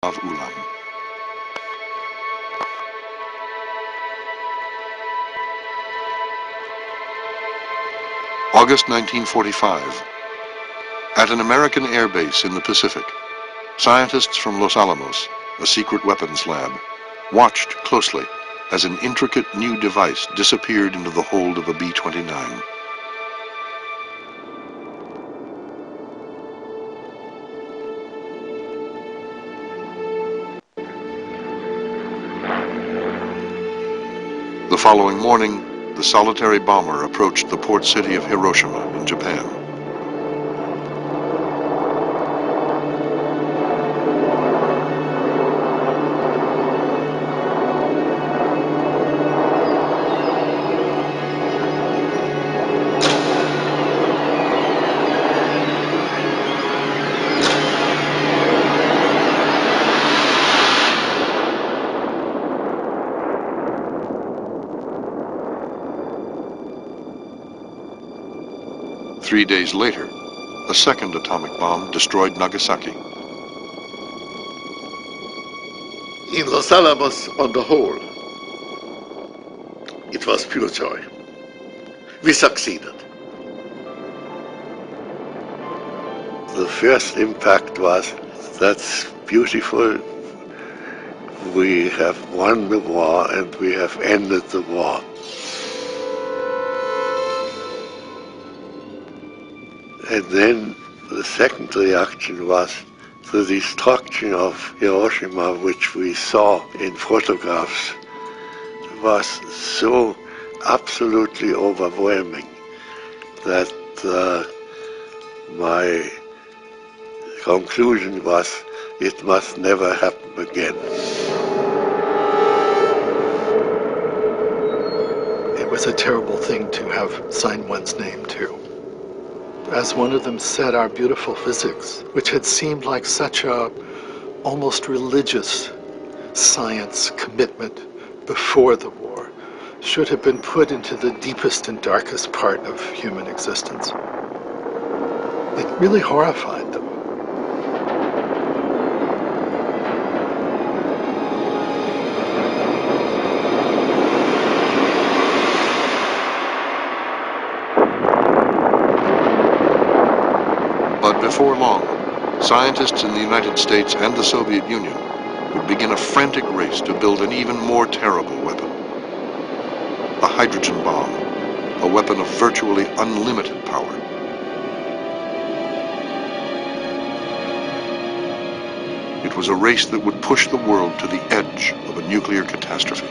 of Ulam. August 1945. At an American air base in the Pacific, scientists from Los Alamos, a secret weapons lab, watched closely as an intricate new device disappeared into the hold of a B-29. The following morning, the solitary bomber approached the port city of Hiroshima in Japan. Three days later, a second atomic bomb destroyed Nagasaki. In Los Alamos, on the whole, it was pure joy. We succeeded. The first impact was, that's beautiful. We have won the war and we have ended the war. And then the second reaction was the destruction of Hiroshima, which we saw in photographs, was so absolutely overwhelming that my conclusion was it must never happen again. It was a terrible thing to have signed one's name to. As one of them said, our beautiful physics, which had seemed like such a almost religious science commitment before the war, should have been put into the deepest and darkest part of human existence. It really horrified them. But before long, scientists in the United States and the Soviet Union would begin a frantic race to build an even more terrible weapon. The hydrogen bomb, a weapon of virtually unlimited power. It was a race that would push the world to the edge of a nuclear catastrophe.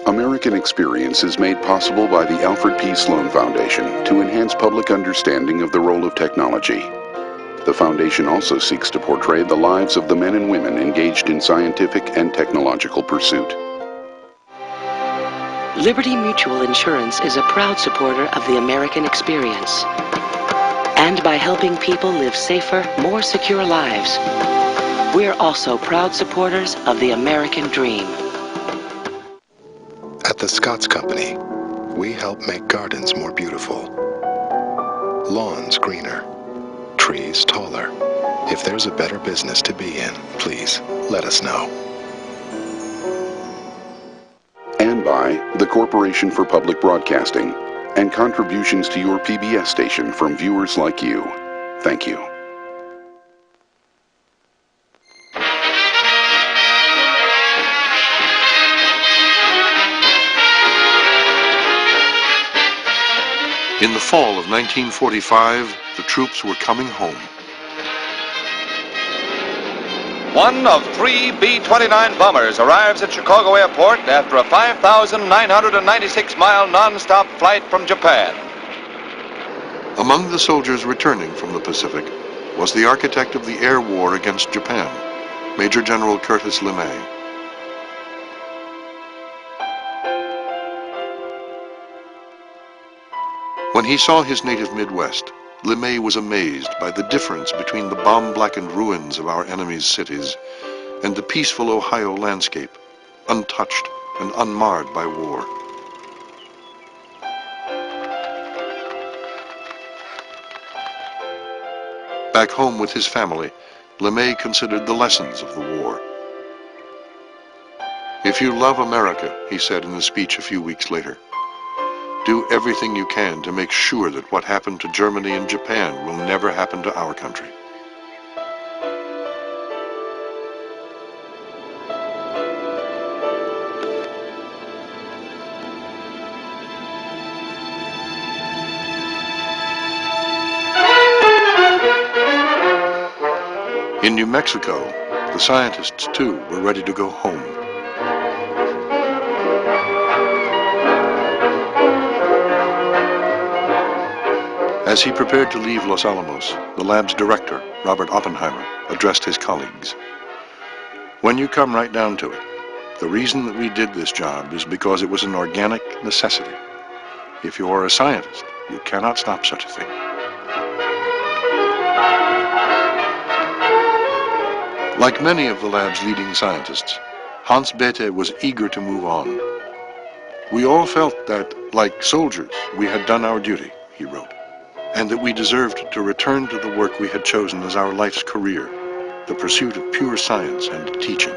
American Experience is made possible by the Alfred P. Sloan Foundation to enhance public understanding of the role of technology. The foundation also seeks to portray the lives of the men and women engaged in scientific and technological pursuit. Liberty Mutual Insurance is a proud supporter of the American Experience. And by helping people live safer, more secure lives, we're also proud supporters of the American Dream. At the Scotts Company, we help make gardens more beautiful, lawns greener, trees taller. If there's a better business to be in, please let us know. And by the Corporation for Public Broadcasting and contributions to your PBS station from viewers like you. Thank you. In the fall of 1945, the troops were coming home. One of 3 B-29 bombers arrives at Chicago Airport after a 5,996-mile non-stop flight from Japan. Among the soldiers returning from the Pacific was the architect of the air war against Japan, Major General Curtis LeMay. When he saw his native Midwest, LeMay was amazed by the difference between the bomb-blackened ruins of our enemies' cities and the peaceful Ohio landscape, untouched and unmarred by war. Back home with his family, LeMay considered the lessons of the war. "If you love America," he said in a speech a few weeks later, "do everything you can to make sure that what happened to Germany and Japan will never happen to our country." In New Mexico, the scientists, too, were ready to go home. As he prepared to leave Los Alamos, the lab's director, Robert Oppenheimer, addressed his colleagues. "When you come right down to it, the reason that we did this job is because it was an organic necessity. If you are a scientist, you cannot stop such a thing." Like many of the lab's leading scientists, Hans Bethe was eager to move on. "We all felt that, like soldiers, we had done our duty," he wrote, "and that we deserved to return to the work we had chosen as our life's career, the pursuit of pure science and teaching."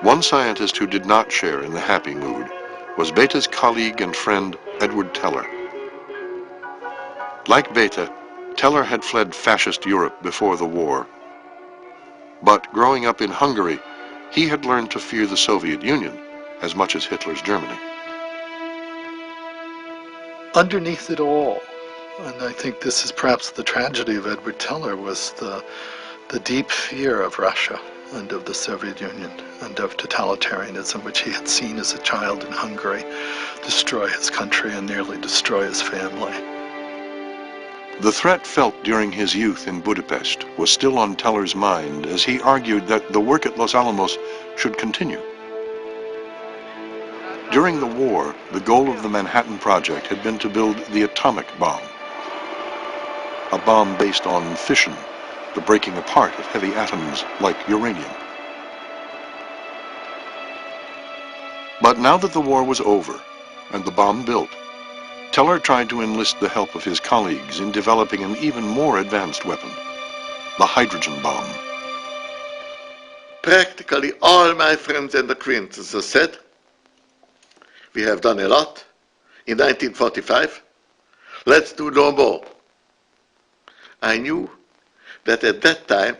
One scientist who did not share in the happy mood was Bethe's colleague and friend, Edward Teller. Like Bethe, Teller had fled fascist Europe before the war. But growing up in Hungary, he had learned to fear the Soviet Union as much as Hitler's Germany. Underneath it all, and I think this is perhaps the tragedy of Edward Teller, was the deep fear of Russia and of the Soviet Union and of totalitarianism, which he had seen as a child in Hungary destroy his country and nearly destroy his family. The threat felt during his youth in Budapest was still on Teller's mind as he argued that the work at Los Alamos should continue. During the war, the goal of the Manhattan Project had been to build the atomic bomb, a bomb based on fission, the breaking apart of heavy atoms like uranium. But now that the war was over and the bomb built, Teller tried to enlist the help of his colleagues in developing an even more advanced weapon, the hydrogen bomb. Practically all my friends and acquaintances said, "We have done a lot in 1945, let's do no more." I knew that at that time,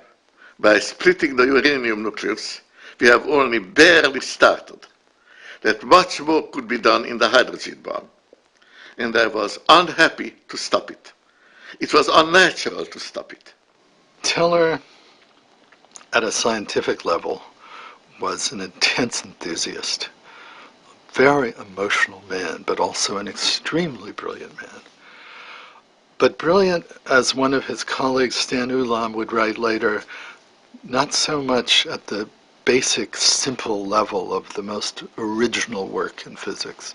by splitting the uranium nucleus, we have only barely started, that much more could be done in the hydrogen bomb. And I was unhappy to stop it. It was unnatural to stop it. Teller, at a scientific level, was an intense enthusiast, a very emotional man, but also an extremely brilliant man. But brilliant, as one of his colleagues, Stan Ulam, would write later, not so much at the basic, simple level of the most original work in physics,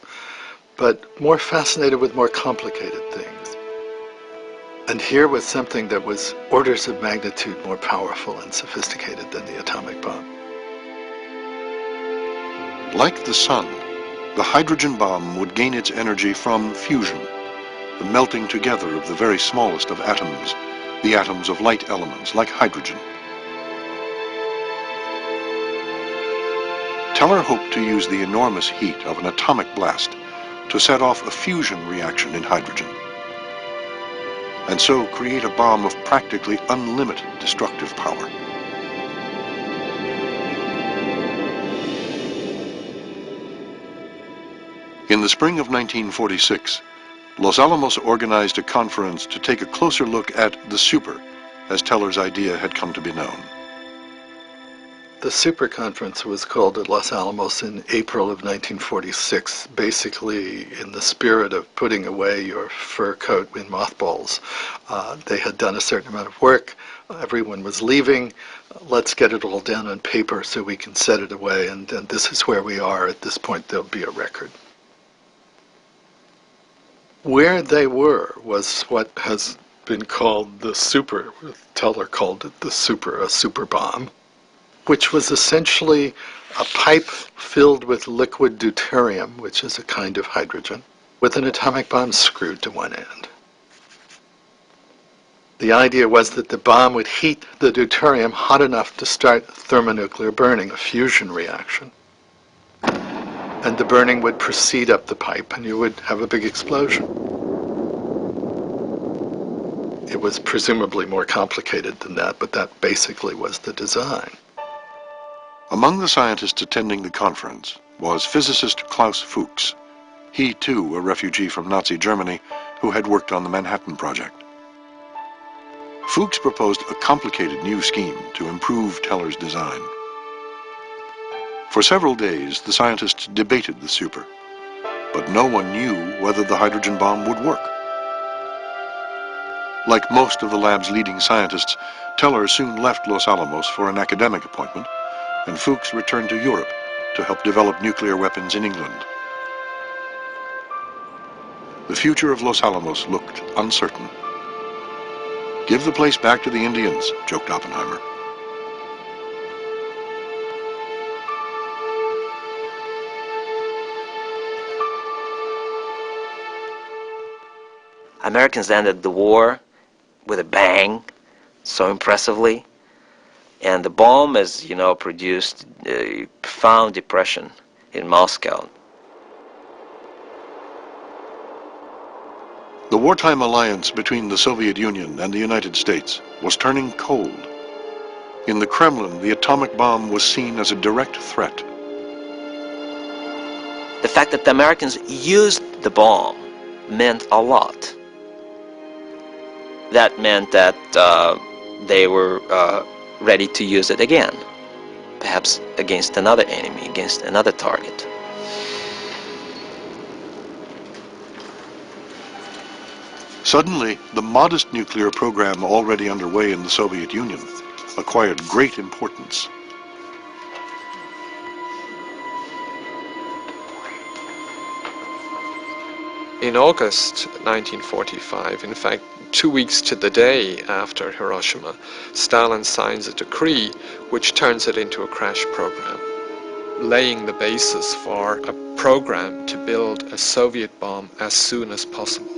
but more fascinated with more complicated things. And here was something that was orders of magnitude more powerful and sophisticated than the atomic bomb. Like the sun, the hydrogen bomb would gain its energy from fusion, the melting together of the very smallest of atoms, the atoms of light elements like hydrogen. Teller hoped to use the enormous heat of an atomic blast to set off a fusion reaction in hydrogen, and so create a bomb of practically unlimited destructive power. In the spring of 1946, Los Alamos organized a conference to take a closer look at the Super, as Teller's idea had come to be known. The Super Conference was called at Los Alamos in April of 1946, basically in the spirit of putting away your fur coat in mothballs. They had done a certain amount of work, everyone was leaving, let's get it all down on paper so we can set it away, and this is where we are. At this point there'll be a record. Where they were was what has been called the Super. Teller called it the Super, a Superbomb, which was essentially a pipe filled with liquid deuterium, which is a kind of hydrogen, with an atomic bomb screwed to one end. The idea was that the bomb would heat the deuterium hot enough to start thermonuclear burning, a fusion reaction. And the burning would proceed up the pipe and you would have a big explosion. It was presumably more complicated than that, but that basically was the design. Among the scientists attending the conference was physicist Klaus Fuchs. He, too, a refugee from Nazi Germany who had worked on the Manhattan Project. Fuchs proposed a complicated new scheme to improve Teller's design. For several days, the scientists debated the Super, but no one knew whether the hydrogen bomb would work. Like most of the lab's leading scientists, Teller soon left Los Alamos for an academic appointment, and Fuchs returned to Europe to help develop nuclear weapons in England. The future of Los Alamos looked uncertain. "Give the place back to the Indians," joked Oppenheimer. Americans ended the war with a bang, so impressively. And the bomb, as you know, produced a profound depression in Moscow. The wartime alliance between the Soviet Union and the United States was turning cold. In the Kremlin, the atomic bomb was seen as a direct threat. The fact that the Americans used the bomb meant a lot. That meant that they were ready to use it again, perhaps against another enemy, against another target. Suddenly, the modest nuclear program already underway in the Soviet Union acquired great importance. In August 1945, in fact 2 weeks to the day after Hiroshima, Stalin signs a decree which turns it into a crash program, laying the basis for a program to build a Soviet bomb as soon as possible.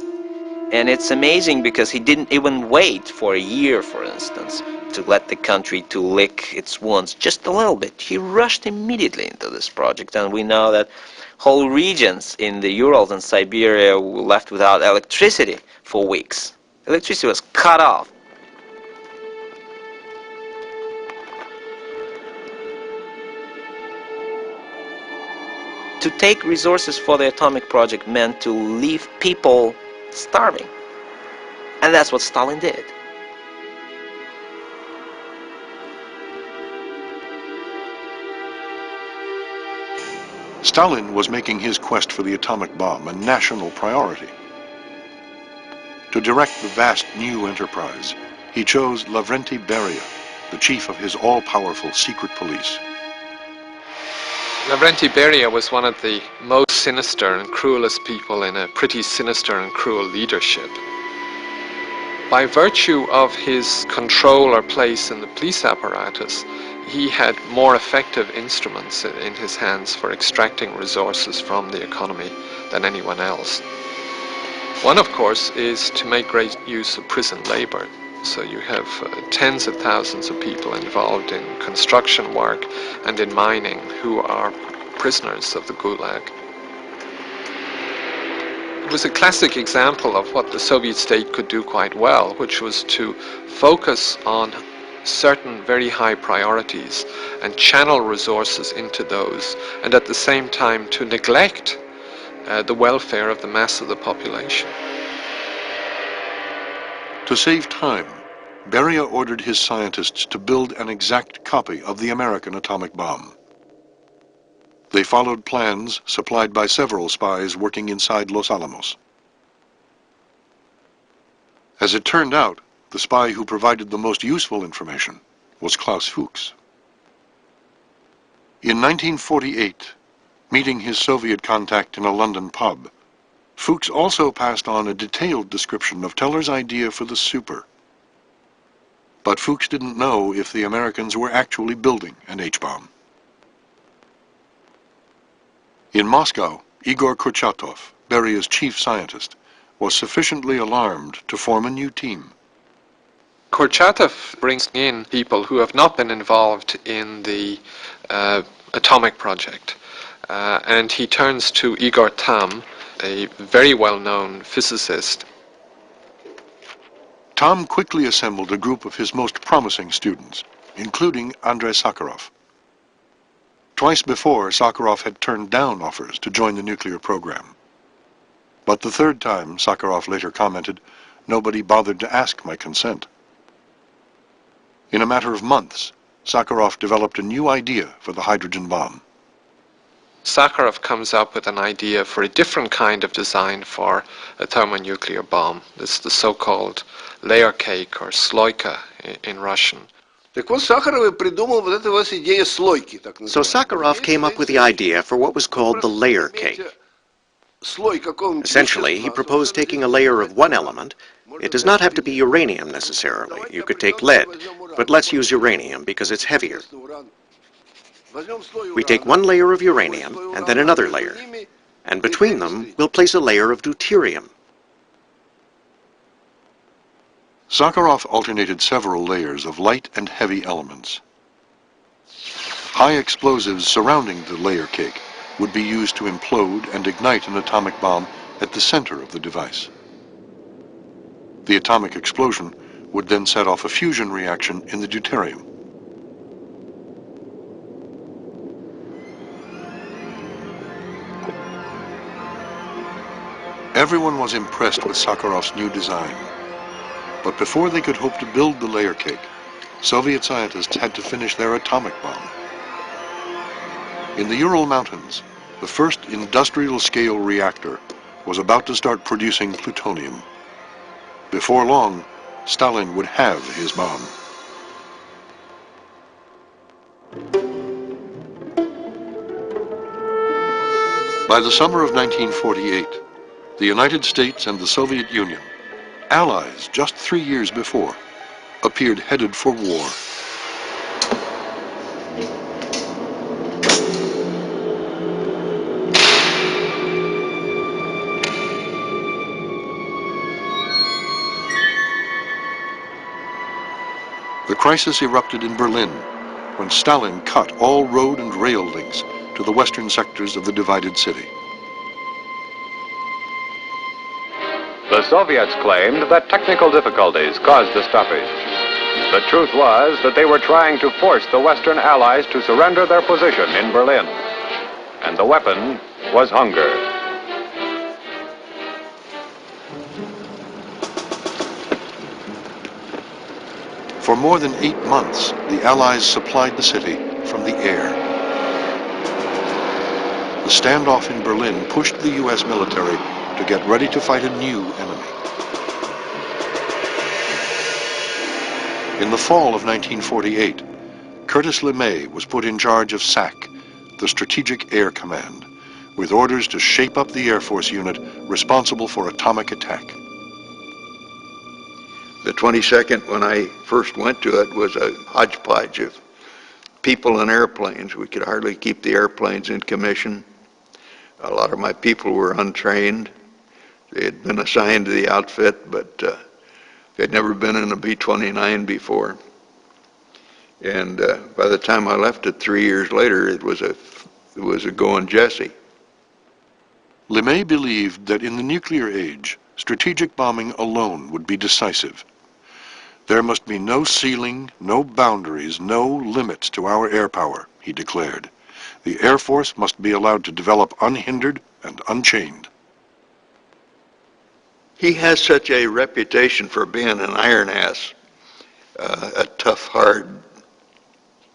And it's amazing because he didn't even wait for a year, for instance, to let the country to lick its wounds just a little bit. He rushed immediately into this project, and we know that whole regions in the Urals and Siberia were left without electricity for weeks. Electricity was cut off. To take resources for the atomic project meant to leave people starving. And that's what Stalin did. Stalin was making his quest for the atomic bomb a national priority. To direct the vast new enterprise, he chose Lavrenti Beria, the chief of his all-powerful secret police. Lavrenti Beria was one of the most sinister and cruelest people in a pretty sinister and cruel leadership. By virtue of his control or place in the police apparatus, he had more effective instruments in his hands for extracting resources from the economy than anyone else. One, of course, is to make great use of prison labor. So you have tens of thousands of people involved in construction work and in mining who are prisoners of the Gulag. It was a classic example of what the Soviet state could do quite well, which was to focus on certain very high priorities and channel resources into those, and at the same time to neglect the welfare of the mass of the population. To save time, Beria ordered his scientists to build an exact copy of the American atomic bomb. They followed plans supplied by several spies working inside Los Alamos. As it turned out, the spy who provided the most useful information was Klaus Fuchs. In 1948, meeting his Soviet contact in a London pub, Fuchs also passed on a detailed description of Teller's idea for the Super. But Fuchs didn't know if the Americans were actually building an H-bomb. In Moscow, Igor Kurchatov, Beria's chief scientist, was sufficiently alarmed to form a new team. Kurchatov brings in people who have not been involved in the atomic project, and he turns to Igor Tamm, a very well-known physicist. Tom quickly assembled a group of his most promising students, including Andrei Sakharov. Twice before, Sakharov had turned down offers to join the nuclear program. But the third time, Sakharov later commented, "Nobody bothered to ask my consent." In a matter of months, Sakharov developed a new idea for the hydrogen bomb. Sakharov comes up with an idea for a different kind of design for a thermonuclear bomb. This is the so-called layer cake, or sloika in Russian. So Sakharov came up with the idea for what was called the layer cake. Essentially, he proposed taking a layer of one element. It does not have to be uranium necessarily. You could take lead, but let's use uranium because it's heavier. We take one layer of uranium and then another layer, and between them we'll place a layer of deuterium. Sakharov alternated several layers of light and heavy elements. High explosives surrounding the layer cake would be used to implode and ignite an atomic bomb at the center of the device. The atomic explosion would then set off a fusion reaction in the deuterium. Everyone was impressed with Sakharov's new design. But before they could hope to build the layer cake, Soviet scientists had to finish their atomic bomb. In the Ural Mountains, the first industrial-scale reactor was about to start producing plutonium. Before long, Stalin would have his bomb. By the summer of 1948, the United States and the Soviet Union, allies just 3 years before, appeared headed for war. The crisis erupted in Berlin when Stalin cut all road and rail links to the western sectors of the divided city. The Soviets claimed that technical difficulties caused the stoppage. The truth was that they were trying to force the Western Allies to surrender their position in Berlin. And the weapon was hunger. For more than 8 months, the Allies supplied the city from the air. The standoff in Berlin pushed the U.S. military to get ready to fight a new enemy. In the fall of 1948, Curtis LeMay was put in charge of SAC, the Strategic Air Command, with orders to shape up the Air Force unit responsible for atomic attack. The 22nd, when I first went to it, was a hodgepodge of people and airplanes. We could hardly keep the airplanes in commission. A lot of my people were untrained. They had been assigned to the outfit, but they'd never been in a B-29 before. And by the time I left it 3 years later, it was a going Jesse. LeMay believed that in the nuclear age, strategic bombing alone would be decisive. There must be no ceiling, no boundaries, no limits to our air power, he declared. The Air Force must be allowed to develop unhindered and unchained. He has such a reputation for being an iron ass, a tough, hard,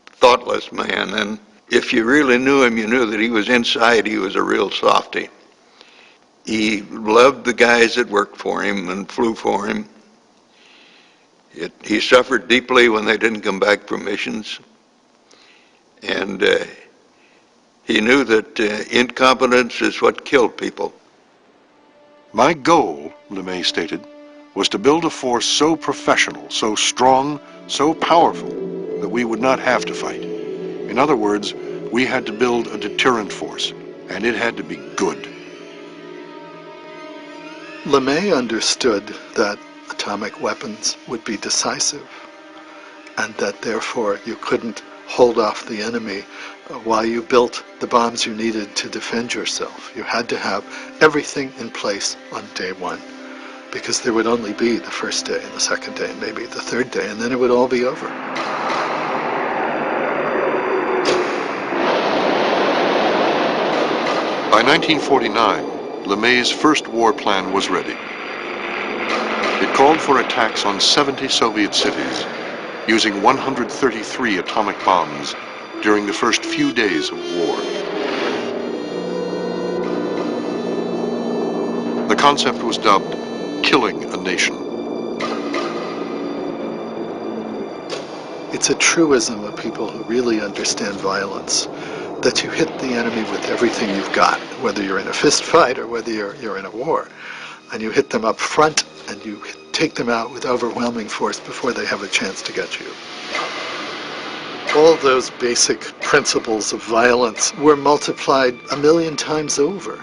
thoughtless man. And if you really knew him, you knew that he was inside, he was a real softy. He loved the guys that worked for him and flew for him. He suffered deeply when they didn't come back from missions. And he knew that incompetence is what killed people. My goal, LeMay stated, was to build a force so professional, so strong, so powerful that we would not have to fight. In other words, we had to build a deterrent force, and it had to be good. LeMay understood that atomic weapons would be decisive, and that therefore you couldn't hold off the enemy while you built the bombs you needed to defend yourself. You had to have everything in place on day one, because there would only be the first day and the second day and maybe the third day, and then it would all be over. By 1949, LeMay's first war plan was ready. It called for attacks on 70 Soviet cities, using 133 atomic bombs during the first few days of war. The concept was dubbed killing a nation. It's a truism of people who really understand violence, that you hit the enemy with everything you've got, whether you're in a fist fight or whether you're in a war. And you hit them up front, and you take them out with overwhelming force before they have a chance to get you. All those basic principles of violence were multiplied 1,000,000 times over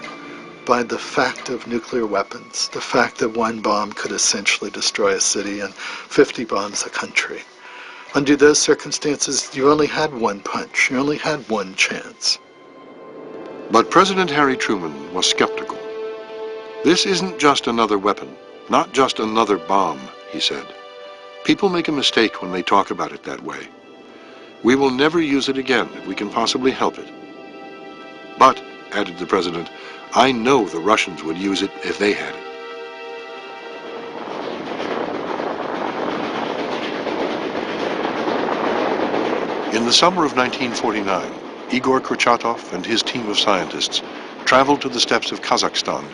by the fact of nuclear weapons, the fact that one bomb could essentially destroy a city and 50 bombs a country. Under those circumstances, you only had one punch, you only had one chance. But President Harry Truman was skeptical. This isn't just another weapon, not just another bomb, he said. People make a mistake when they talk about it that way. We will never use it again if we can possibly help it. But, added the president, I know the Russians would use it if they had it. In the summer of 1949, Igor Kurchatov and his team of scientists traveled to the steppes of Kazakhstan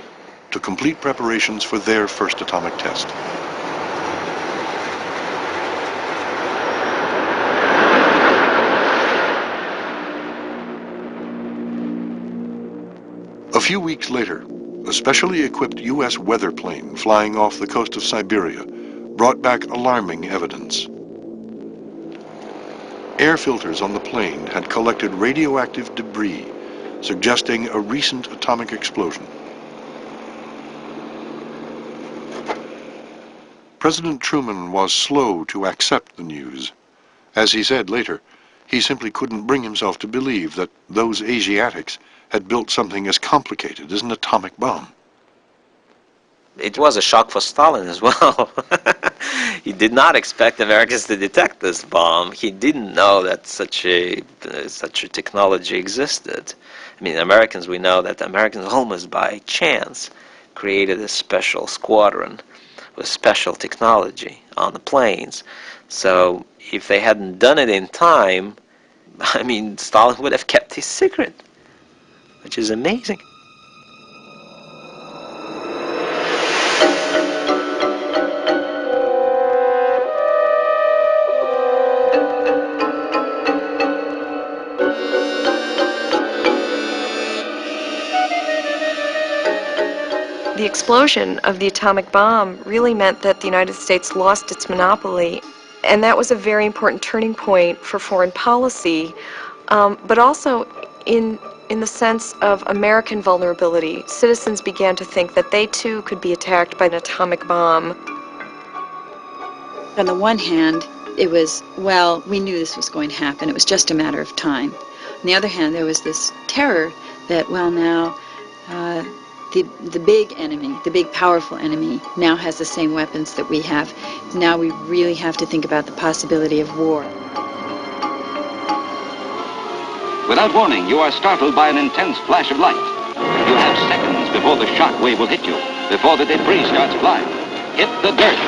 to complete preparations for their first atomic test. A few weeks later, a specially equipped U.S. weather plane flying off the coast of Siberia brought back alarming evidence. Air filters on the plane had collected radioactive debris, suggesting a recent atomic explosion. President Truman was slow to accept the news. As he said later, he simply couldn't bring himself to believe that those Asiatics had built something as complicated as an atomic bomb. It was a shock for Stalin as well. He did not expect Americans to detect this bomb. He didn't know that such a technology existed. I mean, Americans, we know that Americans almost by chance created a special squadron with special technology on the planes. So if they hadn't done it in time, I mean, Stalin would have kept his secret, which is amazing. The explosion of the atomic bomb really meant that the United States lost its monopoly, and that was a very important turning point for foreign policy, but also in the sense of American vulnerability. Citizens began to think that they too could be attacked by an atomic bomb. On the one hand, it was, well, we knew this was going to happen. It was just a matter of time. On the other hand, there was this terror that, well, now the big enemy, the big powerful enemy, now has the same weapons that we have. Now we really have to think about the possibility of war. Without warning, you are startled by an intense flash of light. You have seconds before the shock wave will hit you, before the debris starts flying. Hit the dirt.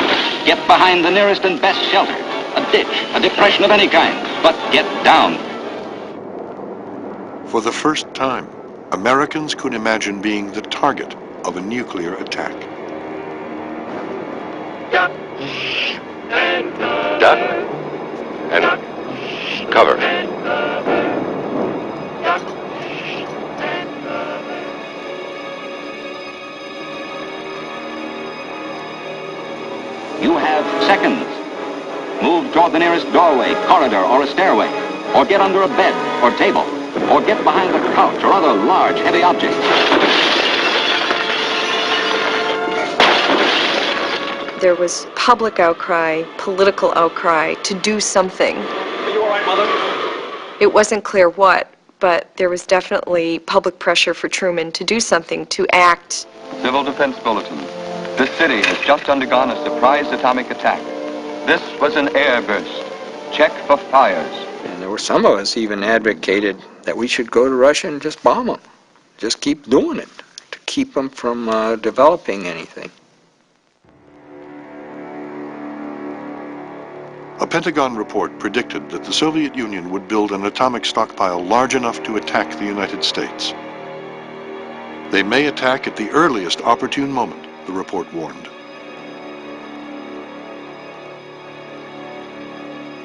Get behind the nearest and best shelter. A ditch, a depression of any kind, but get down. For the first time, Americans could imagine being the target of a nuclear attack. Duck and cover. You have seconds. Move toward the nearest doorway, corridor, or a stairway, or get under a bed or table, or get behind a couch or other large, heavy object. There was public outcry, political outcry to do something. Are you all right, Mother? It wasn't clear what, but there was definitely public pressure for Truman to do something, to act. Civil Defense Bulletin. This city has just undergone a surprise atomic attack. This was an airburst. Check for fires. And there were some of us even advocated that we should go to Russia and just bomb them. Just keep doing it to keep them from developing anything. A Pentagon report predicted that the Soviet Union would build an atomic stockpile large enough to attack the United States. They may attack at the earliest opportune moment, the report warned.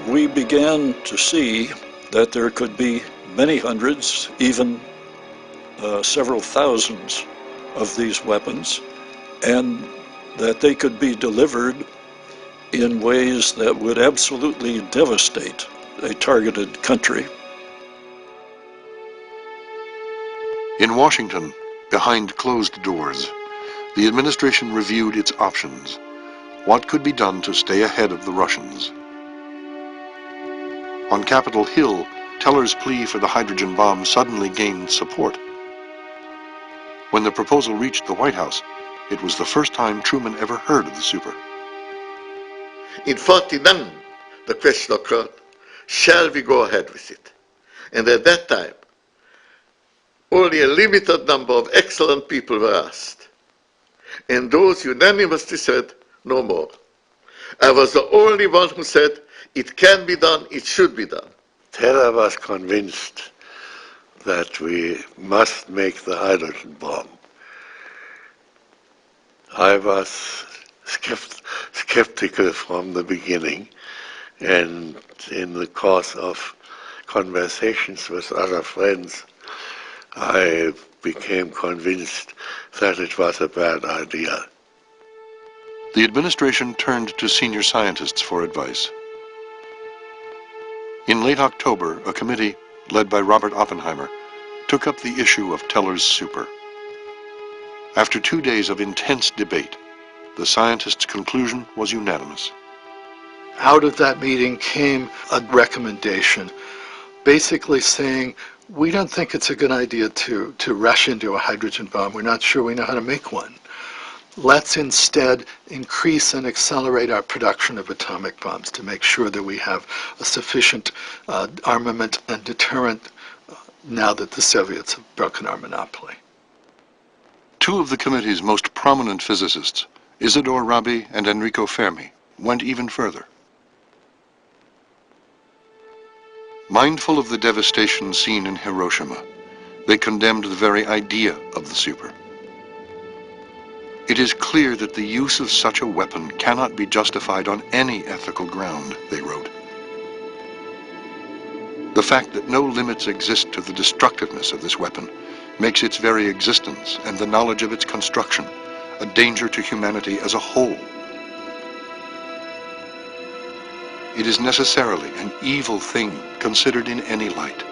We began to see that there could be many hundreds, even several thousands of these weapons, and that they could be delivered in ways that would absolutely devastate a targeted country. In Washington, behind closed doors, the administration reviewed its options. What could be done to stay ahead of the Russians? On Capitol Hill, Teller's plea for the hydrogen bomb suddenly gained support. When the proposal reached the White House, it was the first time Truman ever heard of the super. In 1949, the question occurred, shall we go ahead with it? And at that time, only a limited number of excellent people were asked. And those unanimously said, no more. I was the only one who said, it can be done, it should be done. Teller was convinced that we must make the hydrogen bomb. I was skeptical from the beginning, and in the course of conversations with other friends, I became convinced that it was a bad idea. The administration turned to senior scientists for advice. In late October, a committee, led by Robert Oppenheimer, took up the issue of Teller's super. After 2 days of intense debate, the scientists' conclusion was unanimous. Out of that meeting came a recommendation basically saying, we don't think it's a good idea to rush into a hydrogen bomb. We're not sure we know how to make one. Let's instead increase and accelerate our production of atomic bombs to make sure that we have a sufficient armament and deterrent now that the Soviets have broken our monopoly. Two of the committee's most prominent physicists, Isidore Rabi and Enrico Fermi, went even further. Mindful of the devastation seen in Hiroshima, they condemned the very idea of the super. It is clear that the use of such a weapon cannot be justified on any ethical ground, they wrote. The fact that no limits exist to the destructiveness of this weapon makes its very existence and the knowledge of its construction a danger to humanity as a whole. It is necessarily an evil thing considered in any light.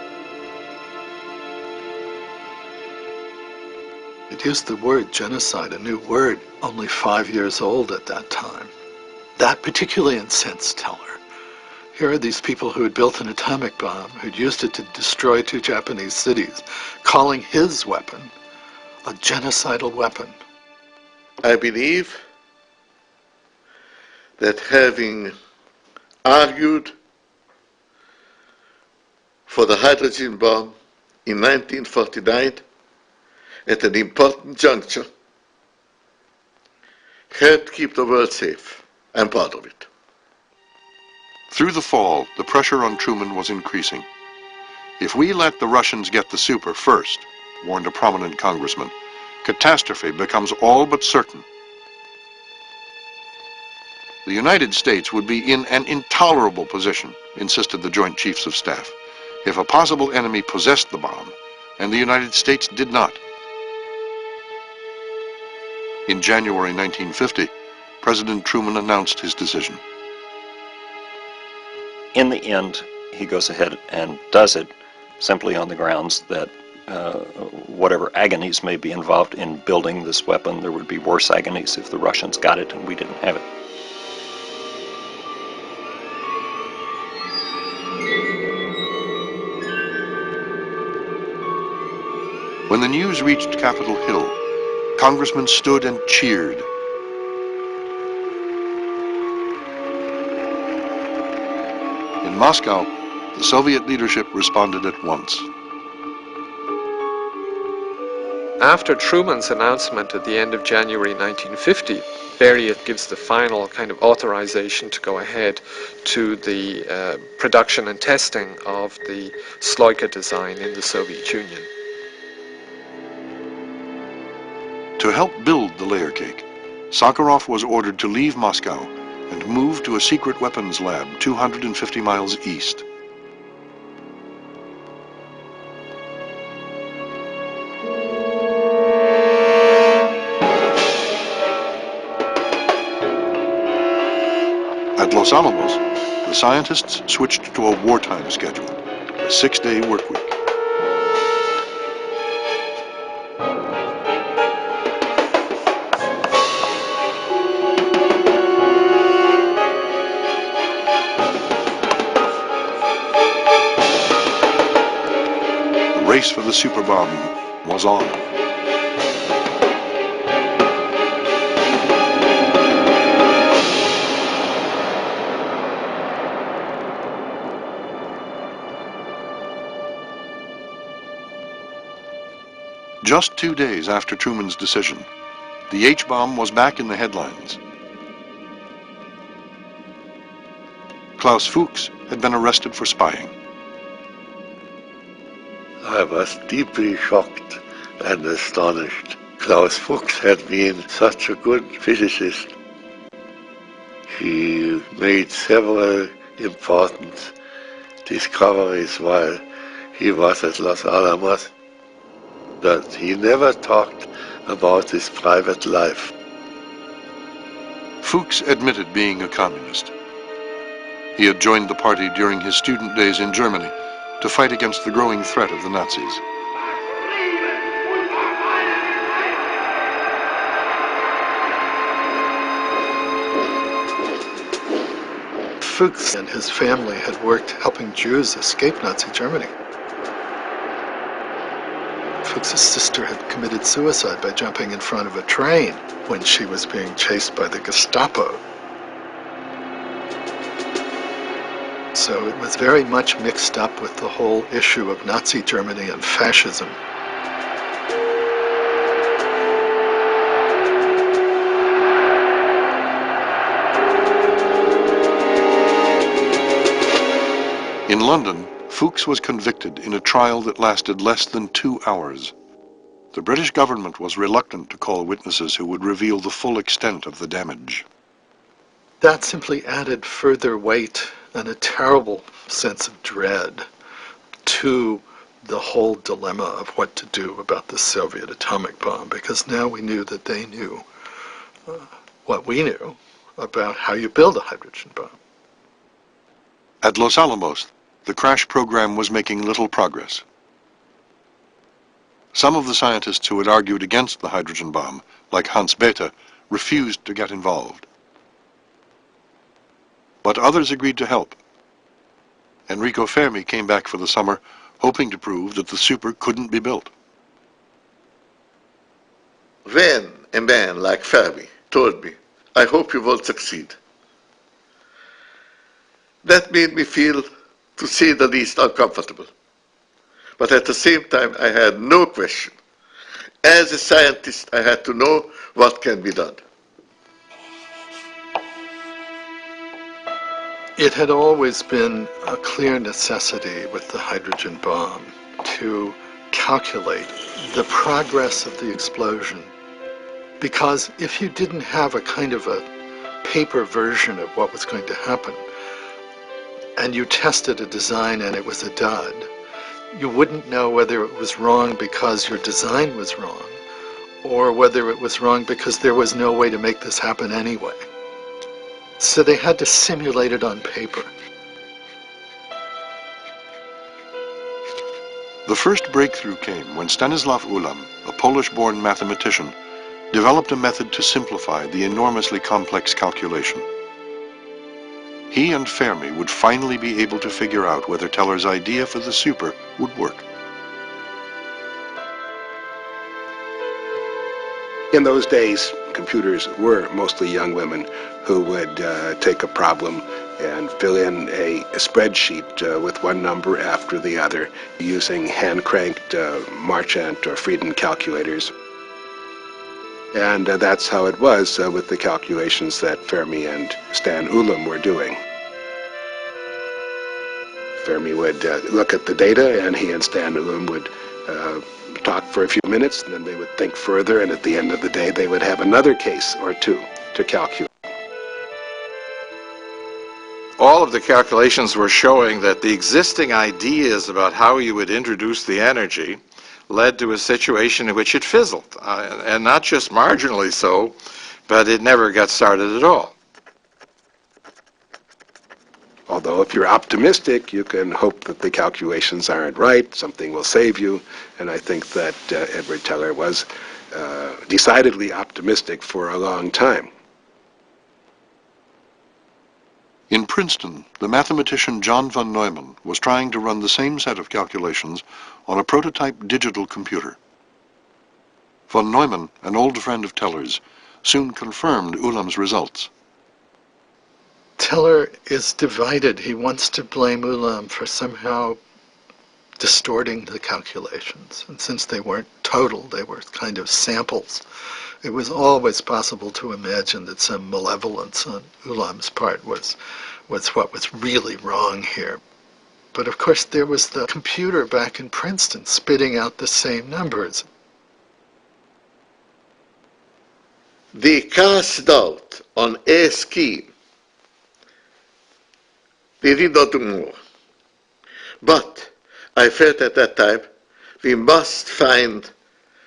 It used the word genocide, a new word, only 5 years old at that time. That particularly incensed Teller. Here are these people who had built an atomic bomb, who'd used it to destroy 2 Japanese cities, calling his weapon a genocidal weapon. I believe that having argued for the hydrogen bomb in 1949 at an important juncture helped keep the world safe. I'm proud of it. Through the fall, the pressure on Truman was increasing. If we let the Russians get the super first, warned a prominent congressman, catastrophe becomes all but certain. The United States would be in an intolerable position, insisted the Joint Chiefs of Staff, if a possible enemy possessed the bomb and the United States did not. In January 1950, President Truman announced his decision. In the end, he goes ahead and does it simply on the grounds that whatever agonies may be involved in building this weapon, there would be worse agonies if the Russians got it and we didn't have it. When the news reached Capitol Hill, congressmen stood and cheered. In Moscow, the Soviet leadership responded at once. After Truman's announcement at the end of January 1950, Beria gives the final kind of authorization to go ahead to the production and testing of the Sloika design in the Soviet Union. To help build the layer cake, Sakharov was ordered to leave Moscow and move to a secret weapons lab 250 miles east. At Los Alamos, the scientists switched to a wartime schedule, a 6-day work week. The race for the Superbomb was on. Just 2 days after Truman's decision, the H-bomb was back in the headlines. Klaus Fuchs had been arrested for spying. I was deeply shocked and astonished. Klaus Fuchs had been such a good physicist. He made several important discoveries while he was at Los Alamos, but he never talked about his private life. Fuchs admitted being a communist. He had joined the party during his student days in Germany to fight against the growing threat of the Nazis. Fuchs and his family had worked helping Jews escape Nazi Germany. Fuchs's sister had committed suicide by jumping in front of a train when she was being chased by the Gestapo. So it was very much mixed up with the whole issue of Nazi Germany and fascism. In London, Fuchs was convicted in a trial that lasted less than 2 hours. The British government was reluctant to call witnesses who would reveal the full extent of the damage. That simply added further weight and a terrible sense of dread to the whole dilemma of what to do about the Soviet atomic bomb, because now we knew that they knew what we knew about how you build a hydrogen bomb. At Los Alamos, the crash program was making little progress. Some of the scientists who had argued against the hydrogen bomb, like Hans Bethe, refused to get involved. But others agreed to help. Enrico Fermi came back for the summer, hoping to prove that the super couldn't be built. When a man like Fermi told me, "I hope you will succeed," that made me feel, to say the least, uncomfortable. But at the same time, I had no question As a scientist, I had to know what can be done. It had always been a clear necessity with the hydrogen bomb to calculate the progress of the explosion, because if you didn't have a kind of a paper version of what was going to happen, and you tested a design and it was a dud, you wouldn't know whether it was wrong because your design was wrong, or whether it was wrong because there was no way to make this happen anyway. So they had to simulate it on paper. The first breakthrough came when Stanislav Ulam, a Polish-born mathematician, developed a method to simplify the enormously complex calculation. He and Fermi would finally be able to figure out whether Teller's idea for the super would work. In those days, computers were mostly young women who would take a problem and fill in a spreadsheet with one number after the other using hand-cranked Marchant or Frieden calculators. And that's how it was with the calculations that Fermi and Stan Ulam were doing. Fermi would look at the data, and he and Stan Ulam would talk for a few minutes, and then they would think further, and at the end of the day they would have another case or two to calculate. All of the calculations were showing that the existing ideas about how you would introduce the energy led to a situation in which it fizzled, and not just marginally so, but it never got started at all. Although if you're optimistic, you can hope that the calculations aren't right, something will save you, and I think that Edward Teller was decidedly optimistic for a long time. In Princeton, the mathematician John von Neumann was trying to run the same set of calculations on a prototype digital computer. Von Neumann, an old friend of Teller's, soon confirmed Ulam's results. Teller is divided. He wants to blame Ulam for somehow distorting the calculations. And since they weren't total, they were kind of samples, it was always possible to imagine that some malevolence on Ulam's part was what was really wrong here. But of course there was the computer back in Princeton spitting out the same numbers. They cast doubt on a scheme. They did not do more. But I felt at that time we must find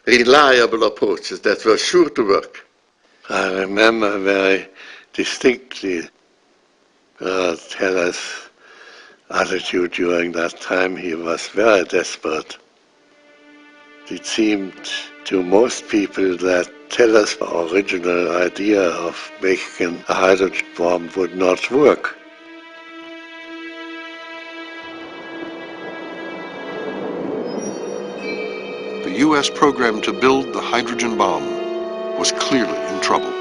reliable approaches that were sure to work. I remember very distinctly Teller's attitude during that time. He was very desperate. It seemed to most people that Teller's original idea of making a hydrogen bomb would not work. The U.S. program to build the hydrogen bomb was clearly in trouble.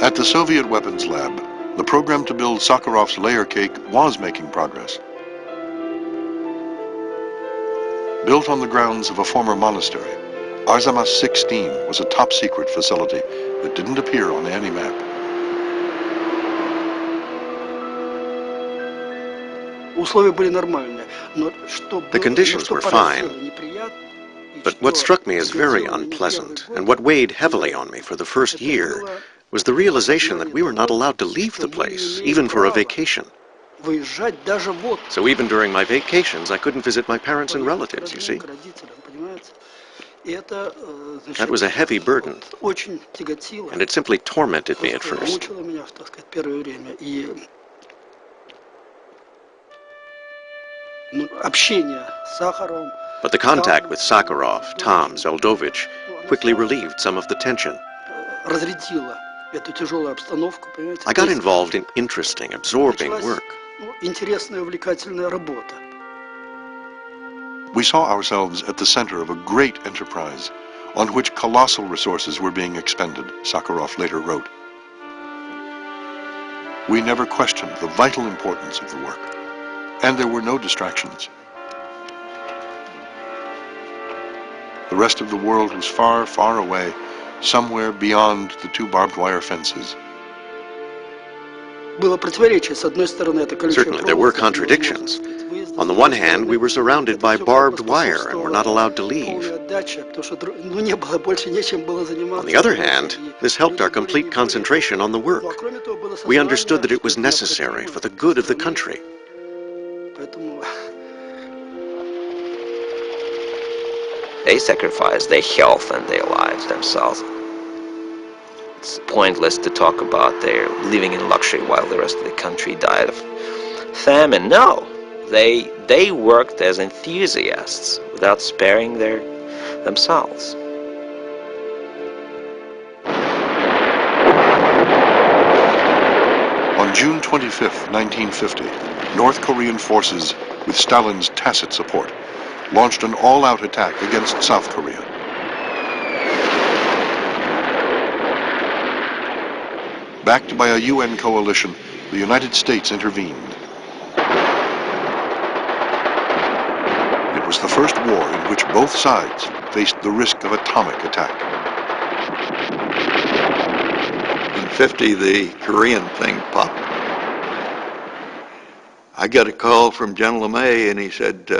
At the Soviet weapons lab, the program to build Sakharov's layer cake was making progress. Built on the grounds of a former monastery, Arzamas 16 was a top-secret facility that didn't appear on any map. The conditions were fine, but what struck me as very unpleasant, and what weighed heavily on me for the first year, was the realization that we were not allowed to leave the place, even for a vacation. So even during my vacations, I couldn't visit my parents and relatives, you see. That was a heavy burden, and it simply tormented me at first. But the contact with Sakharov, Tom, Zeldovich quickly relieved some of the tension. I got involved in interesting, absorbing work. We saw ourselves at the center of a great enterprise on which colossal resources were being expended, Sakharov later wrote. We never questioned the vital importance of the work, and there were no distractions. The rest of the world was far, far away, somewhere beyond the two barbed wire fences. Certainly, there were contradictions. On the one hand, we were surrounded by barbed wire and were not allowed to leave. On the other hand, this helped our complete concentration on the work. We understood that it was necessary for the good of the country. They sacrificed their health and their lives themselves. It's pointless to talk about their living in luxury while the rest of the country died of famine. No, they worked as enthusiasts without sparing themselves. On June 25, 1950, North Korean forces, with Stalin's tacit support, launched an all-out attack against South Korea. Backed by a UN coalition, the United States intervened. It was the first war in which both sides faced the risk of atomic attack. In 50, the Korean thing popped. I got a call from General LeMay, and he said,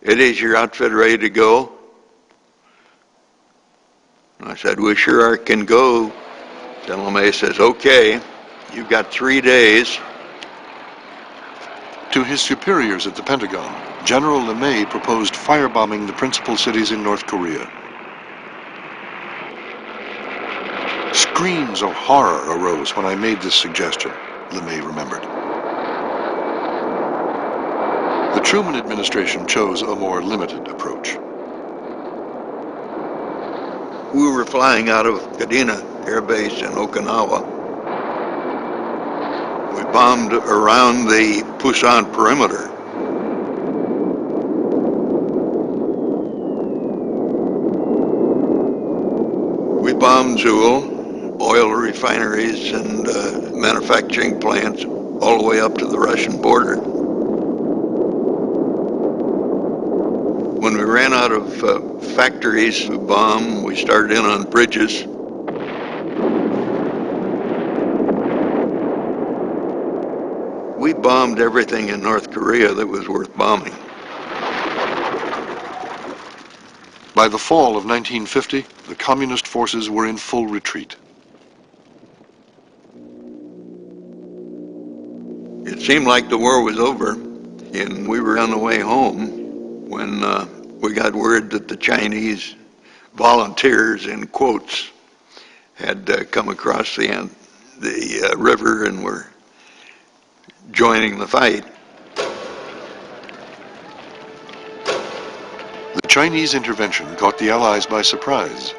"Is your outfit ready to go?" And I said, "We sure can go." General LeMay says, "Okay, you've got 3 days." To his superiors at the Pentagon, General LeMay proposed firebombing the principal cities in North Korea. Screams of horror arose when I made this suggestion, LeMay remembered. The Truman administration chose a more limited approach. We were flying out of Kadena Air Base in Okinawa. We bombed around the Pusan perimeter. We bombed Zool, oil refineries and manufacturing plants all the way up to the Russian border. When we ran out of factories to bomb, we started in on bridges. We bombed everything in North Korea that was worth bombing. By the fall of 1950, the communist forces were in full retreat. It seemed like the war was over, and we were on the way home when we got word that the Chinese volunteers, in quotes, had come across the river and were joining the fight. The Chinese intervention caught the Allies by surprise.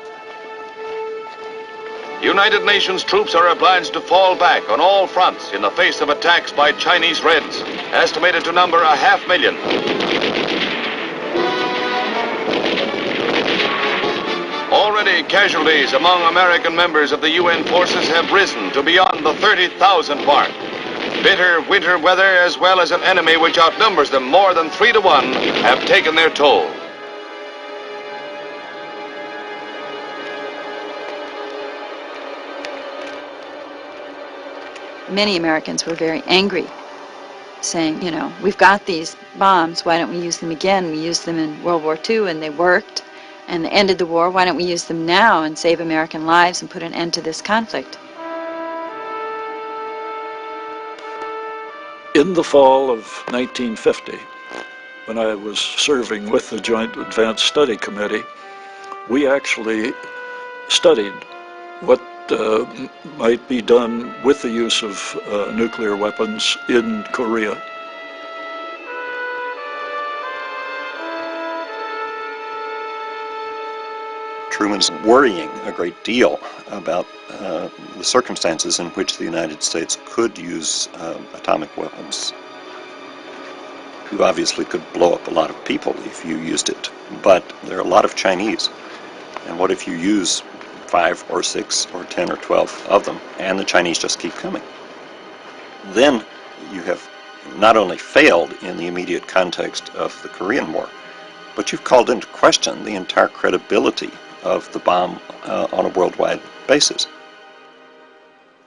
United Nations troops are obliged to fall back on all fronts in the face of attacks by Chinese Reds, estimated to number 500,000. Already casualties among American members of the UN forces have risen to beyond the 30,000 mark. Bitter winter weather, as well as an enemy which outnumbers them more than 3 to 1, have taken their toll. Many Americans were very angry, saying, you know, we've got these bombs, why don't we use them again? We used them in World War II and they worked and they ended the war. Why don't we use them now and save American lives and put an end to this conflict? In the fall of 1950, when I was serving with the Joint Advanced Study Committee, we actually studied what might be done with the use of nuclear weapons in Korea. Truman's worrying a great deal about the circumstances in which the United States could use atomic weapons. You obviously could blow up a lot of people if you used it, but there are a lot of Chinese. And what if you use 5 or 6 or 10 or 12 of them, and the Chinese just keep coming. Then you have not only failed in the immediate context of the Korean War, but you've called into question the entire credibility of the bomb on a worldwide basis.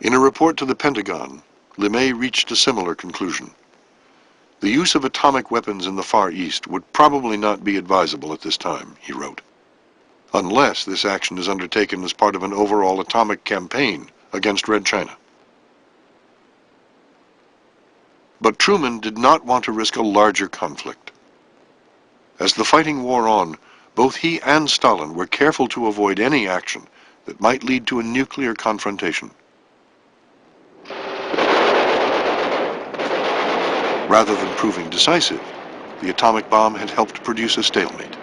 In a report to the Pentagon, LeMay reached a similar conclusion. The use of atomic weapons in the Far East would probably not be advisable at this time, he wrote, unless this action is undertaken as part of an overall atomic campaign against Red China. But Truman did not want to risk a larger conflict. As the fighting wore on, both he and Stalin were careful to avoid any action that might lead to a nuclear confrontation. Rather than proving decisive, the atomic bomb had helped produce a stalemate.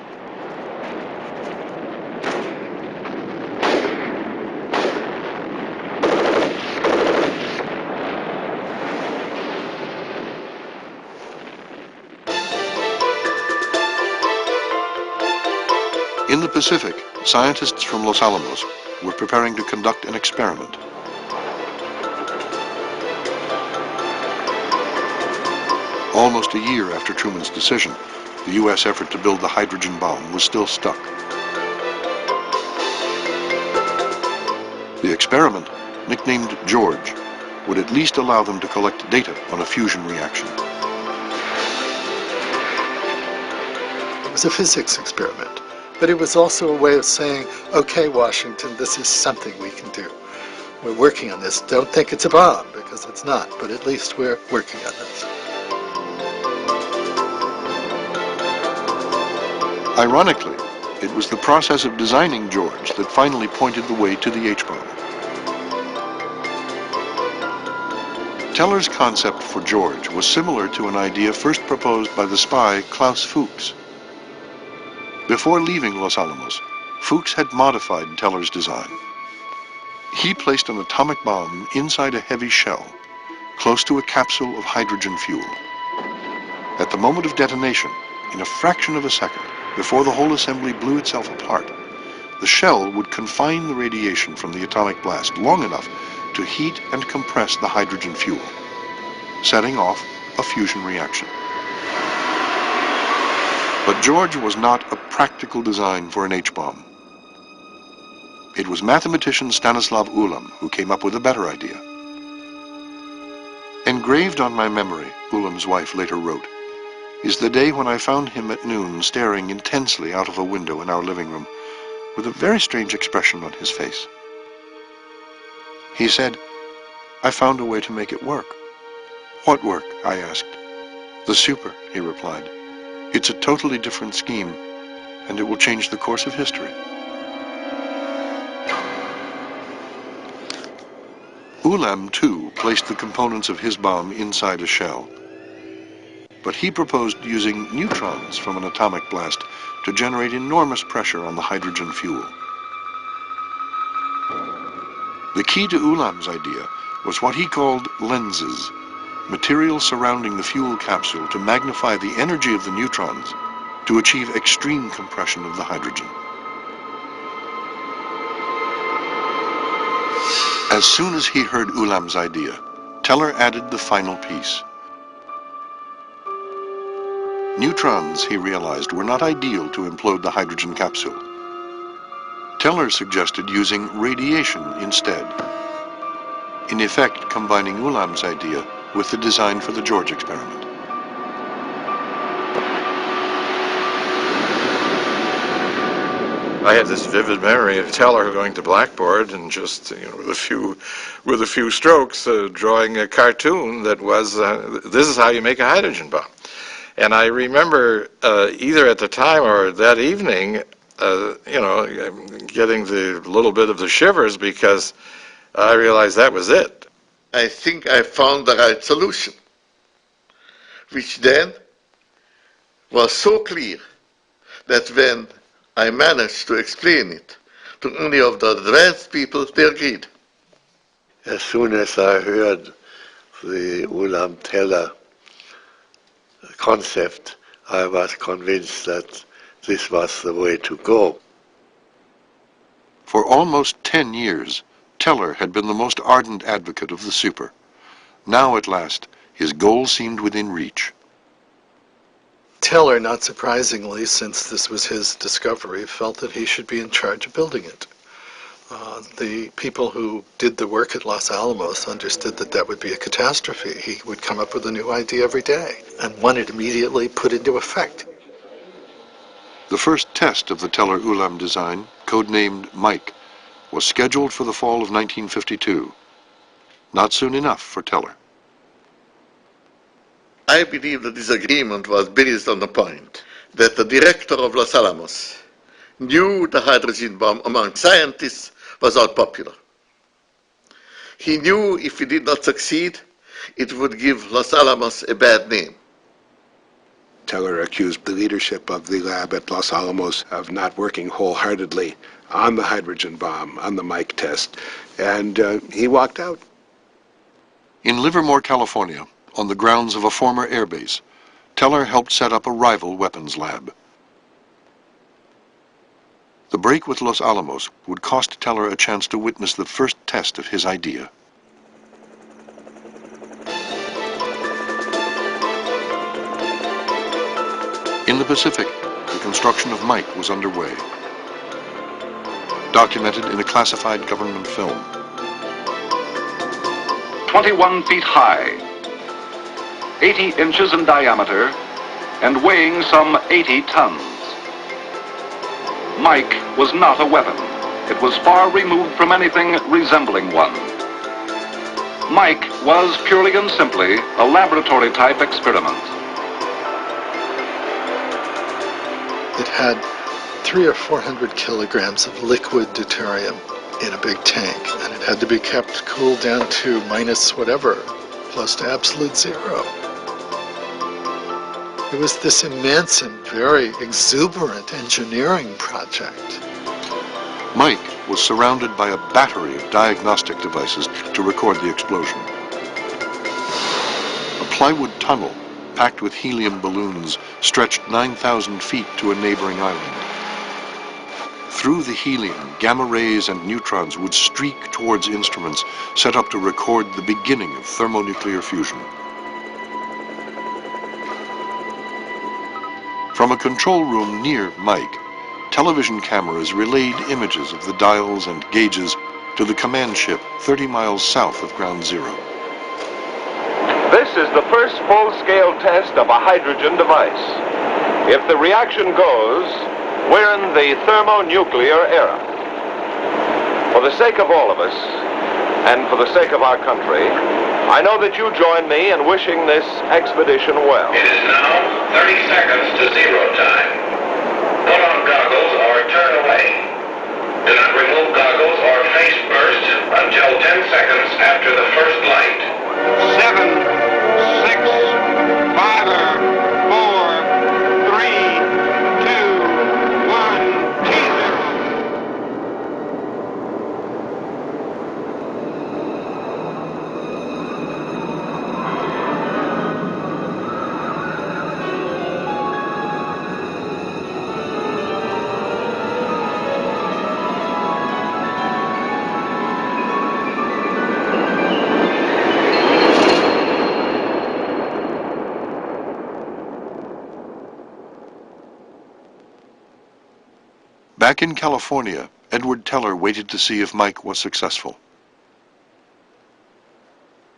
In the Pacific, scientists from Los Alamos were preparing to conduct an experiment. Almost a year after Truman's decision, the U.S. effort to build the hydrogen bomb was still stuck. The experiment, nicknamed George, would at least allow them to collect data on a fusion reaction. It was a physics experiment, but it was also a way of saying, okay, Washington, this is something we can do. We're working on this. Don't think it's a bomb, because it's not, but at least we're working on this. Ironically, it was the process of designing George that finally pointed the way to the H-bomb. Teller's concept for George was similar to an idea first proposed by the spy Klaus Fuchs. Before leaving Los Alamos, Fuchs had modified Teller's design. He placed an atomic bomb inside a heavy shell, close to a capsule of hydrogen fuel. At the moment of detonation, in a fraction of a second, before the whole assembly blew itself apart, the shell would confine the radiation from the atomic blast long enough to heat and compress the hydrogen fuel, setting off a fusion reaction. But George was not a practical design for an H-bomb. It was mathematician Stanislav Ulam who came up with a better idea. Engraved on my memory, Ulam's wife later wrote, is the day when I found him at noon staring intensely out of a window in our living room with a very strange expression on his face. He said, I found a way to make it work. What work? I asked. The super, he replied. It's a totally different scheme, and it will change the course of history. Ulam, too, placed the components of his bomb inside a shell. But he proposed using neutrons from an atomic blast to generate enormous pressure on the hydrogen fuel. The key to Ulam's idea was what he called lenses, material surrounding the fuel capsule to magnify the energy of the neutrons to achieve extreme compression of the hydrogen. As soon as he heard Ulam's idea, Teller added the final piece. Neutrons, he realized, were not ideal to implode the hydrogen capsule. Teller suggested using radiation instead, in effect combining Ulam's idea with the design for the George experiment. I have this vivid memory of Teller going to blackboard and just, with a few strokes, drawing a cartoon that was, this is how you make a hydrogen bomb. And I remember either at the time or that evening, getting the little bit of the shivers because I realized that was it. I think I found the right solution, which then was so clear that when I managed to explain it to any of the advanced people, they agreed. As soon as I heard the Ulam Teller concept, I was convinced that this was the way to go. For almost 10 years, Teller had been the most ardent advocate of the super. Now, at last, his goal seemed within reach. Teller, not surprisingly, since this was his discovery, felt that he should be in charge of building it. The people who did the work at Los Alamos understood that that would be a catastrophe. He would come up with a new idea every day, and one it immediately put into effect. The first test of the Teller-Ulam design, codenamed Mike, was scheduled for the fall of 1952. Not soon enough for Teller. I believe that this agreement was based on the point that the director of Los Alamos knew the hydrogen bomb among scientists was unpopular. He knew if he did not succeed, it would give Los Alamos a bad name. Teller accused the leadership of the lab at Los Alamos of not working wholeheartedly on the hydrogen bomb, on the Mike test, and he walked out. In Livermore, California, on the grounds of a former airbase, Teller helped set up a rival weapons lab. The break with Los Alamos would cost Teller a chance to witness the first test of his idea. In the Pacific, the construction of Mike was underway. Documented in a classified government film. 21 feet high, 80 inches in diameter, and weighing some 80 tons. Mike was not a weapon. It was far removed from anything resembling one. Mike was purely and simply a laboratory-type experiment. It had 300 or 400 kilograms of liquid deuterium in a big tank, and it had to be kept cooled down to minus whatever, close to absolute zero. It was this immense and very exuberant engineering project. Mike was surrounded by a battery of diagnostic devices to record the explosion. A plywood tunnel packed with helium balloons stretched 9,000 feet to a neighboring island. Through the helium, gamma rays and neutrons would streak towards instruments set up to record the beginning of thermonuclear fusion. From a control room near Mike, television cameras relayed images of the dials and gauges to the command ship 30 miles south of Ground Zero. This is the first full-scale test of a hydrogen device. If the reaction goes, we're in the thermonuclear era. For the sake of all of us, and for the sake of our country, I know that you join me in wishing this expedition well. It is now 30 seconds to zero time. Put on goggles or turn away. Do not remove goggles or face burst until 10 seconds after the first light. 7, 6, 5, 4, 3, 2, 1, T0. Back in California, Edward Teller waited to see if Mike was successful.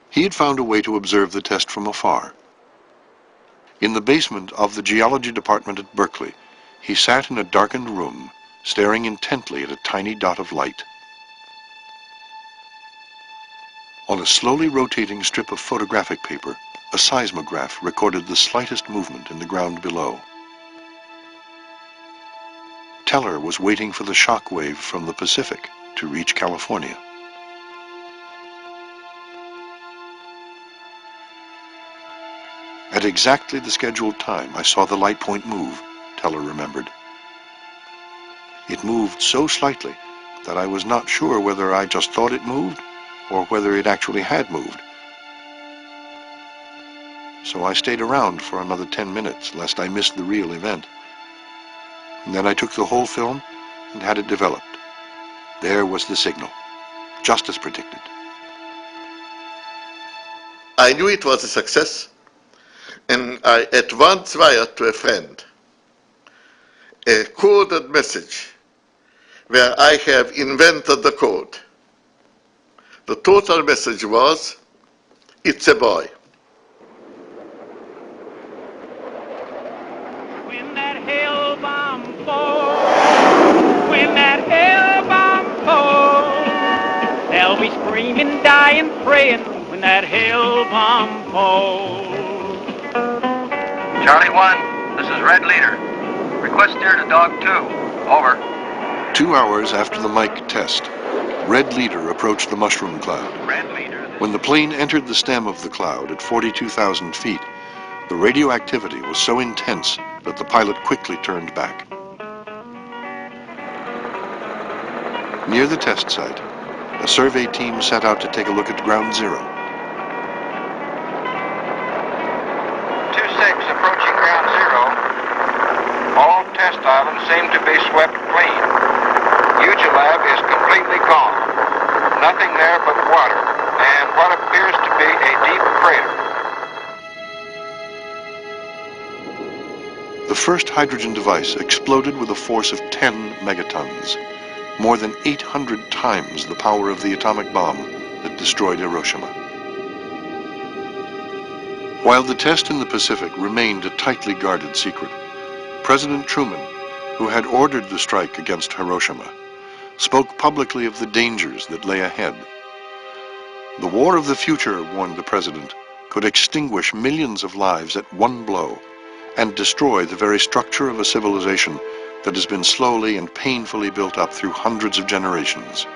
He had found a way to observe the test from afar. In the basement of the geology department at Berkeley, he sat in a darkened room, staring intently at a tiny dot of light. On a slowly rotating strip of photographic paper, a seismograph recorded the slightest movement in the ground below. Teller was waiting for the shock wave from the Pacific to reach California. At exactly the scheduled time, I saw the light point move, Teller remembered. It moved so slightly that I was not sure whether I just thought it moved or whether it actually had moved. So I stayed around for another 10 minutes, lest I missed the real event. And then I took the whole film and had it developed. There was the signal, just as predicted. I knew it was a success, and I at once wired to a friend a coded message where I have invented the code. The total message was, "It's a boy." When that hell bomb falls, when that hell bomb falls, they'll be screaming, dying, praying when that hell bomb falls. Charlie 1, this is Red Leader. Request steer to Dog 2. Over. 2 hours after the Mike test, Red Leader approached the mushroom cloud. When the plane entered the stem of the cloud at 42,000 feet, the radioactivity was so intense that the pilot quickly turned back. Near the test site, a survey team set out to take a look at Ground Zero. 2-6 approaching Ground Zero. All test islands seem to be swept clean. Ugilab is completely gone. Nothing there but water and what appears to be a deep crater. The first hydrogen device exploded with a force of 10 megatons, more than 800 times the power of the atomic bomb that destroyed Hiroshima. While the test in the Pacific remained a tightly guarded secret, President Truman, who had ordered the strike against Hiroshima, spoke publicly of the dangers that lay ahead. The war of the future, warned the president, could extinguish millions of lives at one blow and destroy the very structure of a civilization that has been slowly and painfully built up through hundreds of generations.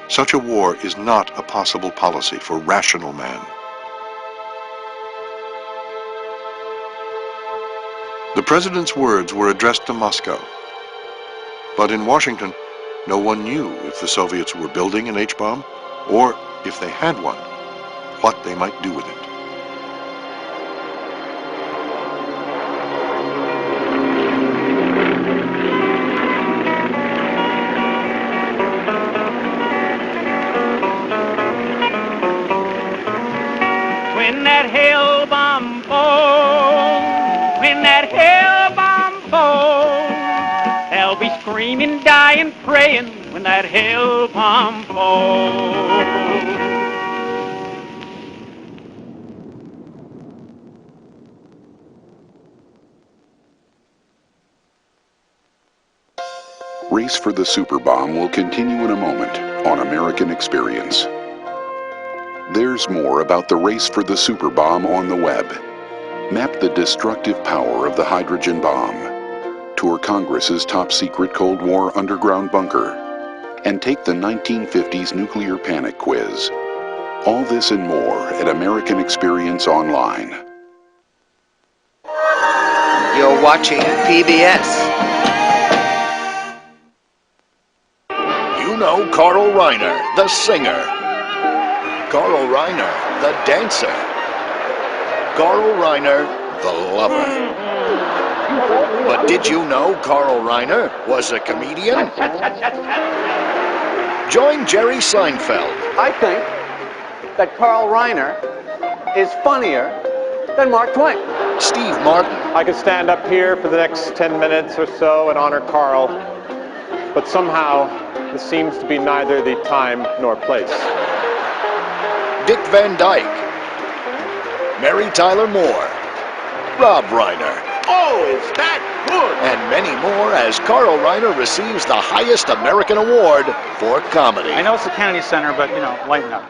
Such a war is not a possible policy for rational man. The president's words were addressed to Moscow, but in Washington, no one knew if the Soviets were building an H-bomb, or if they had one, what they might do with it. When that hell bomb falls, when that hell bomb falls, they'll be screaming, dying, praying when that hell bomb falls. Race for the Superbomb will continue in a moment on American Experience. There's more about the race for the Superbomb on the web. Map the destructive power of the hydrogen bomb. Tour Congress's top-secret Cold War underground bunker. And take the 1950s nuclear panic quiz. All this and more at American Experience Online. You're watching PBS. You know Carl Reiner, the singer. Carl Reiner, the dancer. Carl Reiner, the lover. But did you know Carl Reiner was a comedian? Join Jerry Seinfeld. I think that Carl Reiner is funnier than Mark Twain. Steve Martin. I could stand up here for the next 10 minutes or so and honor Carl, but somehow this seems to be neither the time nor place. Dick Van Dyke. Mary Tyler Moore. Rob Reiner. Oh, is that good? And many more as Carl Reiner receives the highest American award for comedy. I know it's the Kennedy Center, but, lighten up.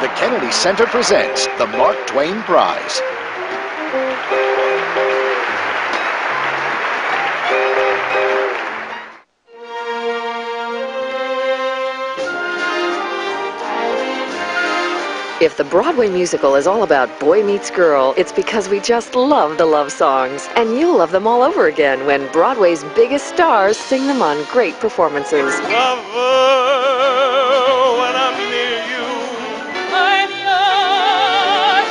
The Kennedy Center presents the Mark Twain Prize. If the Broadway musical is all about boy meets girl, it's because we just love the love songs. And you'll love them all over again when Broadway's biggest stars sing them on great performances. When I'm near you, I'm yours,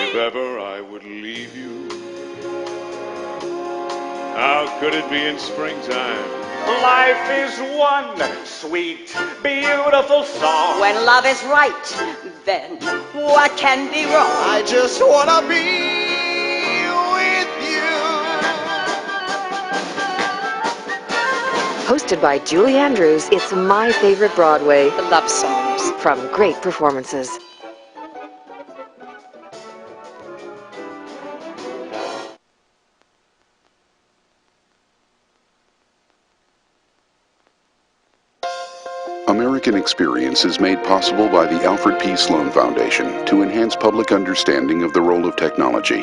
If ever I would leave you, be in springtime. Life is one sweet, beautiful song. When love is right, then what can be wrong? I just wanna be with you. Hosted by Julie Andrews, it's My Favorite Broadway, Love Songs, from great performances. American Experience is made possible by the Alfred P. Sloan Foundation to enhance public understanding of the role of technology.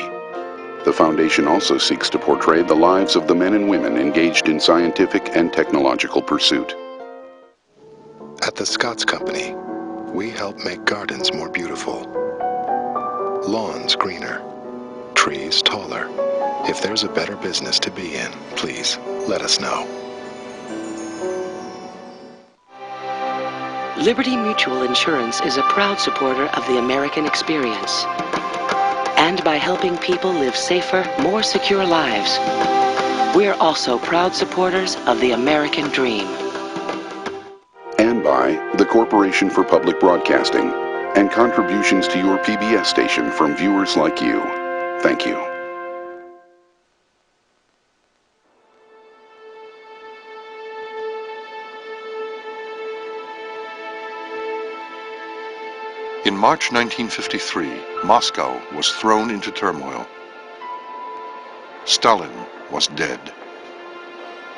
The foundation also seeks to portray the lives of the men and women engaged in scientific and technological pursuit. At the Scotts Company, we help make gardens more beautiful, lawns greener, trees taller. If there's a better business to be in, please let us know. Liberty Mutual Insurance is a proud supporter of the American experience. And by helping people live safer, more secure lives, we're also proud supporters of the American dream. And by the Corporation for Public Broadcasting and contributions to your PBS station from viewers like you. Thank you. In March 1953, Moscow was thrown into turmoil. Stalin was dead.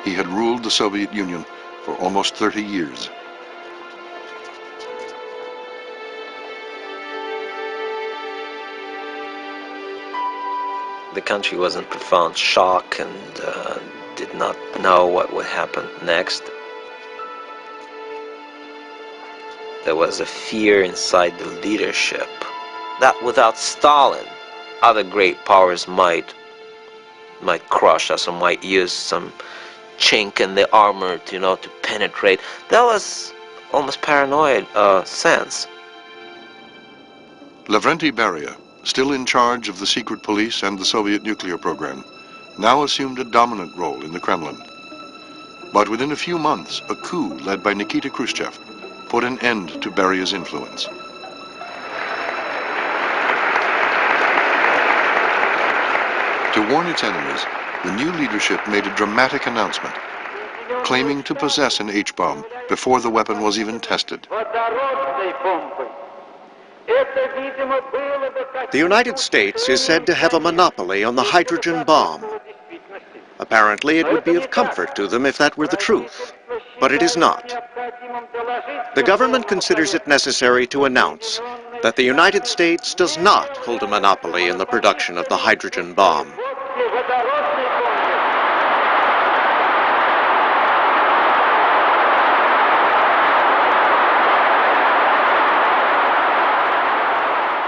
He had ruled the Soviet Union for almost 30 years. The country was in profound shock and did not know what would happen next. There was a fear inside the leadership that without Stalin, other great powers might crush us or might use some chink in the armor to, to penetrate. That was almost paranoid sense. Lavrenti Beria, still in charge of the secret police and the Soviet nuclear program, now assumed a dominant role in the Kremlin. But within a few months, a coup led by Nikita Khrushchev put an end to Beria's influence. To warn its enemies, the new leadership made a dramatic announcement, claiming to possess an H-bomb before the weapon was even tested. The United States is said to have a monopoly on the hydrogen bomb. Apparently, it would be of comfort to them if that were the truth, but it is not. The government considers it necessary to announce that the United States does not hold a monopoly in the production of the hydrogen bomb.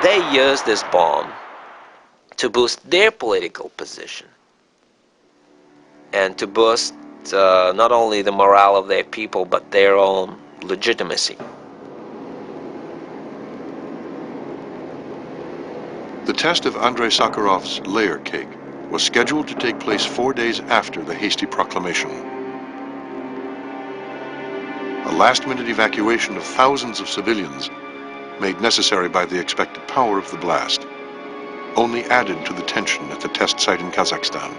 They used this bomb to boost their political position and to boost not only the morale of their people, but their own legitimacy. The test of Andrei Sakharov's layer cake was scheduled to take place 4 days after the hasty proclamation. A last-minute evacuation of thousands of civilians, made necessary by the expected power of the blast, only added to the tension at the test site in Kazakhstan.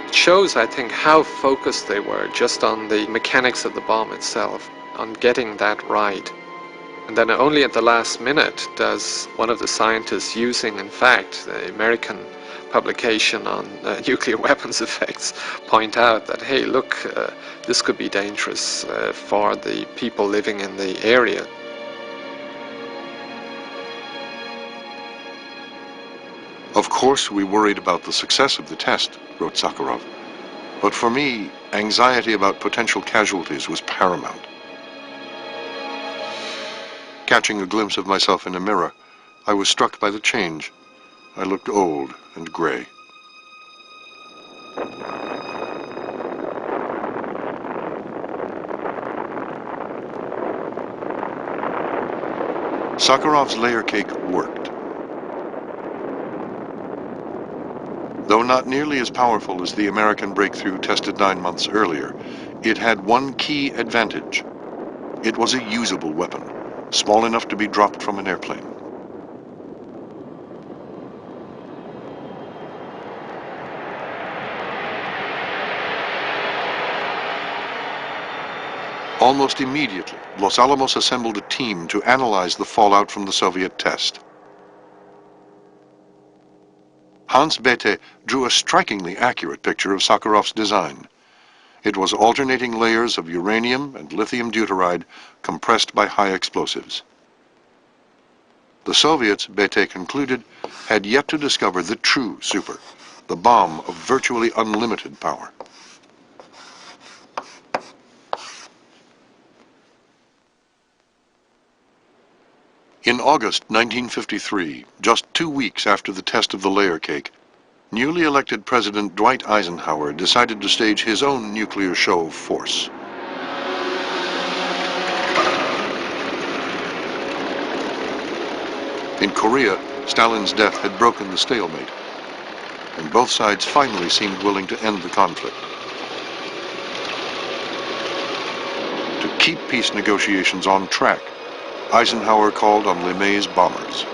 It shows, I think, how focused they were just on the mechanics of the bomb itself, on getting that right. And then only at the last minute does one of the scientists using, in fact, the American publication on nuclear weapons effects point out that, hey, look, this could be dangerous for the people living in the area. Of course, we worried about the success of the test, wrote Sakharov. But for me, anxiety about potential casualties was paramount. Catching a glimpse of myself in a mirror, I was struck by the change. I looked old and gray. Sakharov's layer cake worked. Though not nearly as powerful as the American breakthrough tested 9 months earlier, it had one key advantage. It was a usable weapon, small enough to be dropped from an airplane. Almost immediately, Los Alamos assembled a team to analyze the fallout from the Soviet test. Hans Bethe drew a strikingly accurate picture of Sakharov's design. It was alternating layers of uranium and lithium deuteride compressed by high explosives. The Soviets, Bethe concluded, had yet to discover the true super, the bomb of virtually unlimited power. In August 1953, just 2 weeks after the test of the layer cake, newly elected President Dwight Eisenhower decided to stage his own nuclear show of force. In Korea, Stalin's death had broken the stalemate, and both sides finally seemed willing to end the conflict. To keep peace negotiations on track, Eisenhower called on LeMay's bombers.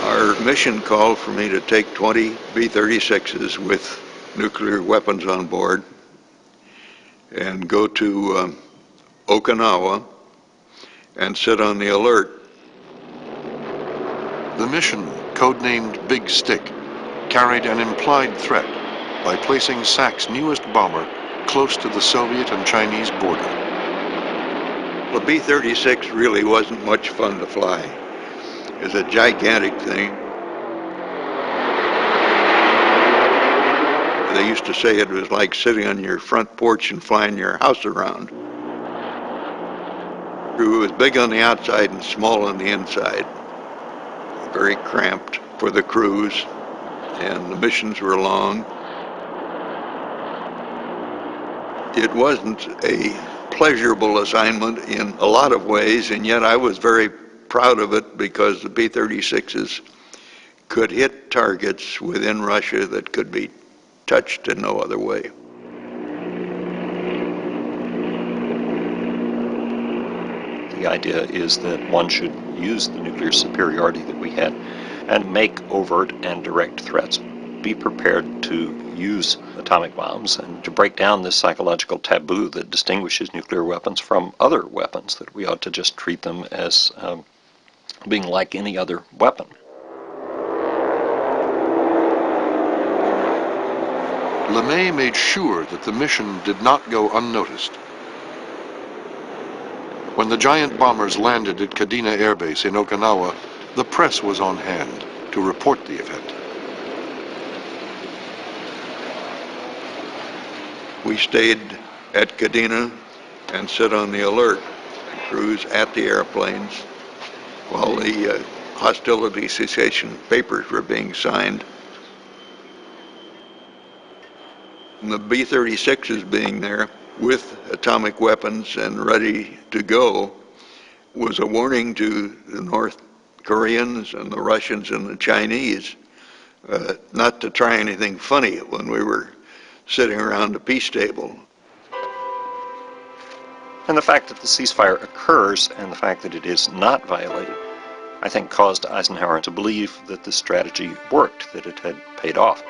Our mission called for me to take 20 B-36s with nuclear weapons on board and go to Okinawa and sit on the alert. The mission, codenamed Big Stick, carried an implied threat by placing SAC's newest bomber close to the Soviet and Chinese border. The B-36 really wasn't much fun to fly. It was a gigantic thing. They used to say it was like sitting on your front porch and flying your house around. It was big on the outside and small on the inside. Very cramped for the crews, and the missions were long. It wasn't a pleasurable assignment in a lot of ways, and yet I was very proud of it because the B-36s could hit targets within Russia that could be touched in no other way. The idea is that one should use the nuclear superiority that we had and make overt and direct threats. Be prepared to use atomic bombs and to break down this psychological taboo that distinguishes nuclear weapons from other weapons, that we ought to just treat them as being like any other weapon. LeMay made sure that the mission did not go unnoticed. When the giant bombers landed at Kadena Air Base in Okinawa, the press was on hand to report the event. We stayed at Kadena and sit on the alert and cruise at the airplanes while the hostility cessation papers were being signed. And the B-36s being there with atomic weapons and ready to go was a warning to the North Koreans and the Russians and the Chinese not to try anything funny when we were sitting around a peace table. And the fact that the ceasefire occurs and the fact that it is not violated, I think caused Eisenhower to believe that this strategy worked, that it had paid off.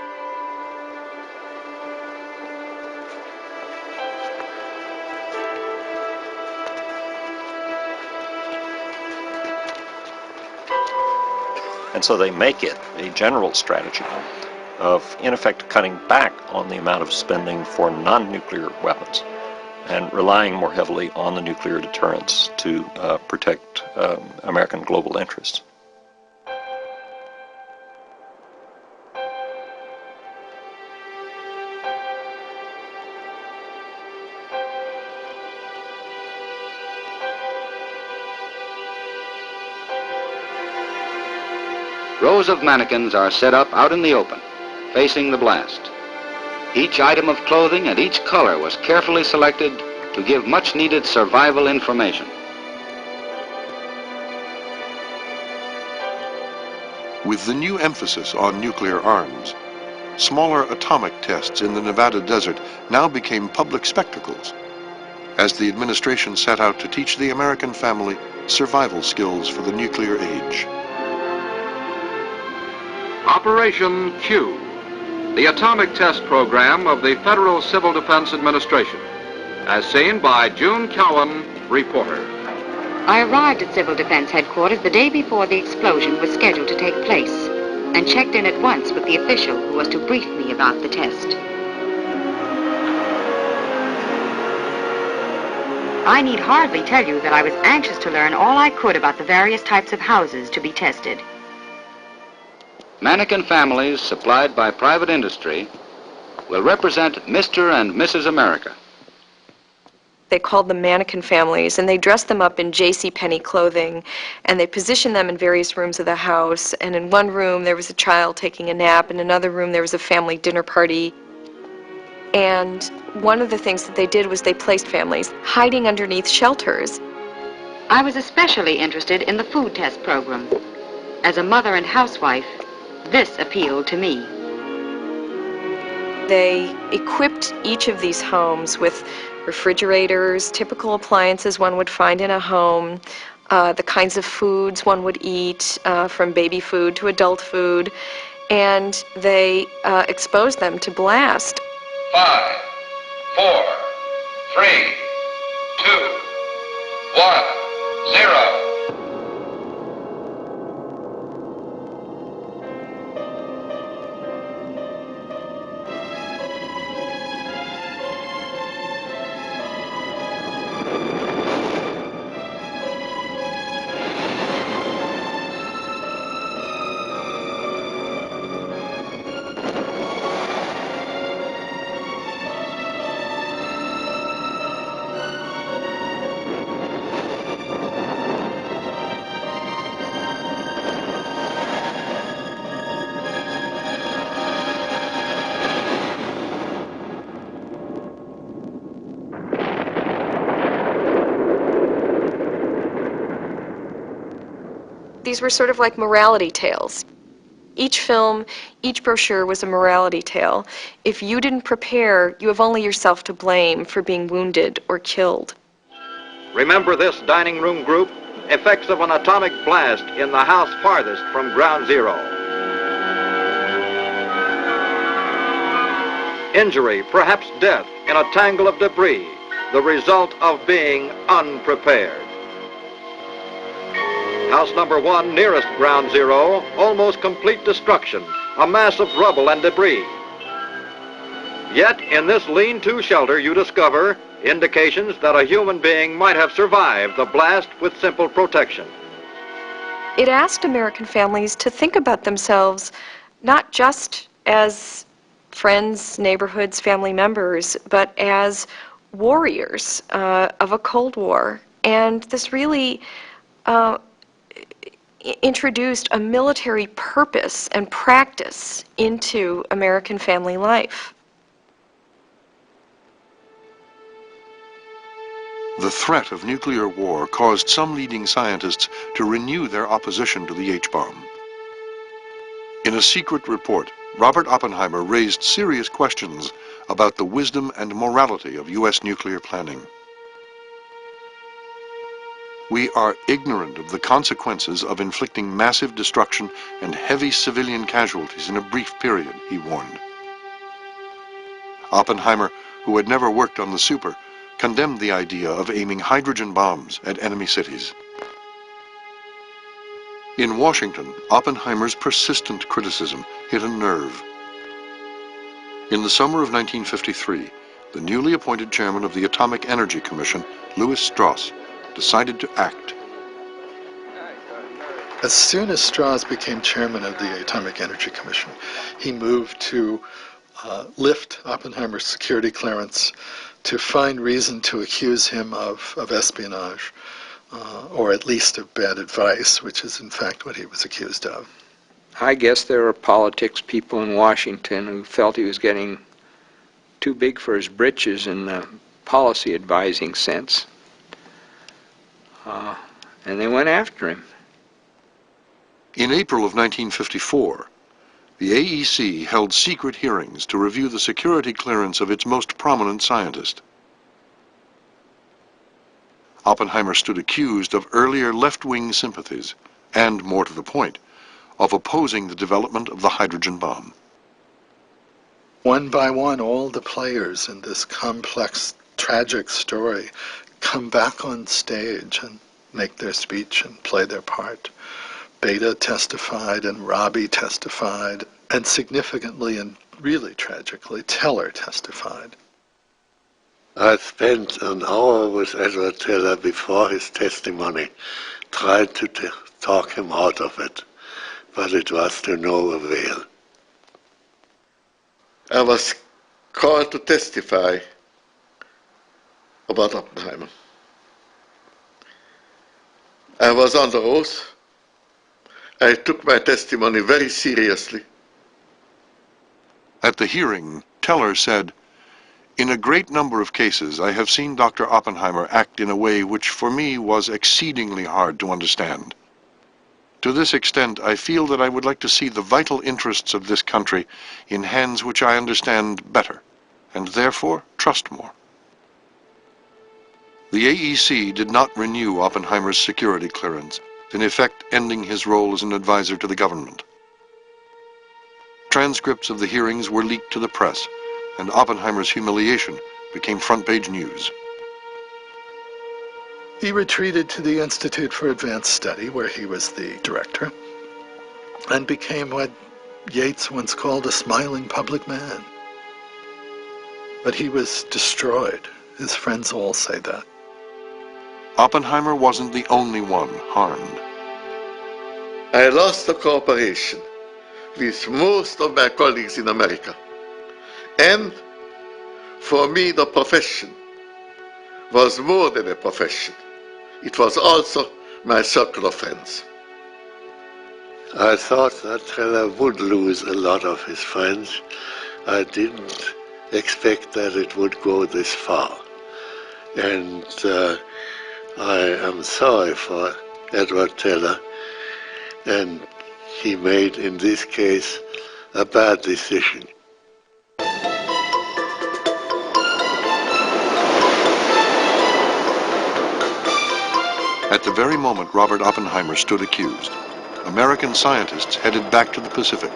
And so they make it a general strategy of, in effect, cutting back on the amount of spending for non-nuclear weapons and relying more heavily on the nuclear deterrence to protect American global interests. Rows of mannequins are set up out in the open, facing the blast. Each item of clothing and each color was carefully selected to give much-needed survival information. With the new emphasis on nuclear arms, smaller atomic tests in the Nevada desert now became public spectacles, as the administration set out to teach the American family survival skills for the nuclear age. Operation Q, the atomic test program of the Federal Civil Defense Administration, as seen by June Cowan, reporter. I arrived at Civil Defense Headquarters the day before the explosion was scheduled to take place, and checked in at once with the official who was to brief me about the test. I need hardly tell you that I was anxious to learn all I could about the various types of houses to be tested. Mannequin families supplied by private industry will represent Mr. and Mrs. America. They called them mannequin families, and they dressed them up in JCPenney clothing, and they positioned them in various rooms of the house. And in one room, there was a child taking a nap. In another room, there was a family dinner party. And one of the things that they did was they placed families hiding underneath shelters. I was especially interested in the food test program. As a mother and housewife, this appealed to me. They equipped each of these homes with refrigerators, typical appliances one would find in a home, the kinds of foods one would eat, from baby food to adult food, and they exposed them to blast. 5, 4, 3, 2, 1, 0. These were sort of like morality tales. Each film, each brochure was a morality tale. If you didn't prepare, you have only yourself to blame for being wounded or killed. Remember this dining room group? Effects of an atomic blast in the house farthest from ground zero. Injury, perhaps death, in a tangle of debris, the result of being unprepared. House number 1, nearest ground zero, almost complete destruction, a mass of rubble and debris. Yet, in this lean-to shelter, you discover indications that a human being might have survived the blast with simple protection. It asked American families to think about themselves not just as friends, neighborhoods, family members, but as warriors of a Cold War. And this really introduced a military purpose and practice into American family life. The threat of nuclear war caused some leading scientists to renew their opposition to the H-bomb. In a secret report, Robert Oppenheimer raised serious questions about the wisdom and morality of U.S. nuclear planning. We are ignorant of the consequences of inflicting massive destruction and heavy civilian casualties in a brief period, he warned. Oppenheimer, who had never worked on the Super, condemned the idea of aiming hydrogen bombs at enemy cities. In Washington, Oppenheimer's persistent criticism hit a nerve. In the summer of 1953, the newly appointed chairman of the Atomic Energy Commission, Louis Strauss, decided to act. As soon as Strauss became chairman of the Atomic Energy Commission, he moved to lift Oppenheimer's security clearance, to find reason to accuse him of espionage, or at least of bad advice, which is in fact what he was accused of. I guess there were politics people in Washington who felt he was getting too big for his britches in the policy advising sense. And they went after him. In April of 1954, the AEC held secret hearings to review the security clearance of its most prominent scientist. Oppenheimer stood accused of earlier left-wing sympathies and, more to the point, of opposing the development of the hydrogen bomb. One by one, all the players in this complex, tragic story come back on stage and make their speech and play their part. Beta testified and Robbie testified, and significantly and really tragically, Teller testified. I spent an hour with Edward Teller before his testimony, tried to talk him out of it, but it was to no avail. I was called to testify about Oppenheimer. I was under oath. I took my testimony very seriously. At the hearing, Teller said, "In a great number of cases, I have seen Dr. Oppenheimer act in a way which for me was exceedingly hard to understand. To this extent, I feel that I would like to see the vital interests of this country in hands which I understand better, and therefore trust more." The AEC did not renew Oppenheimer's security clearance, in effect ending his role as an advisor to the government. Transcripts of the hearings were leaked to the press, and Oppenheimer's humiliation became front-page news. He retreated to the Institute for Advanced Study, where he was the director, and became what Yeats once called a smiling public man. But he was destroyed. His friends all say that. Oppenheimer wasn't the only one harmed. I lost the cooperation with most of my colleagues in America. And for me, the profession was more than a profession. It was also my circle of friends. I thought that Teller would lose a lot of his friends. I didn't expect that it would go this far. And I am sorry for Edward Teller, and he made, in this case, a bad decision. At the very moment Robert Oppenheimer stood accused, American scientists headed back to the Pacific.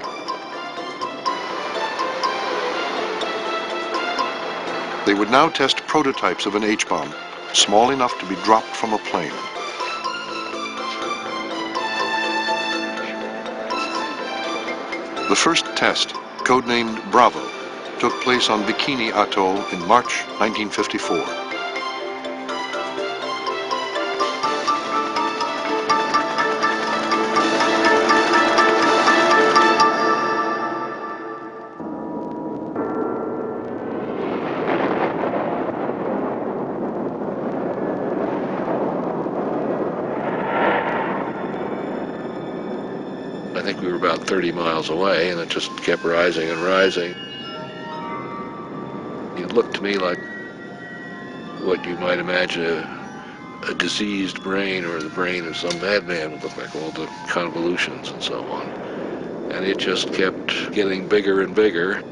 They would now test prototypes of an H-bomb, small enough to be dropped from a plane. The first test, codenamed Bravo, took place on Bikini Atoll in March 1954. I think we were about 30 miles away, and it just kept rising and rising. It looked to me like what you might imagine a diseased brain or the brain of some madman would look like, all the convolutions and so on. And it just kept getting bigger and bigger.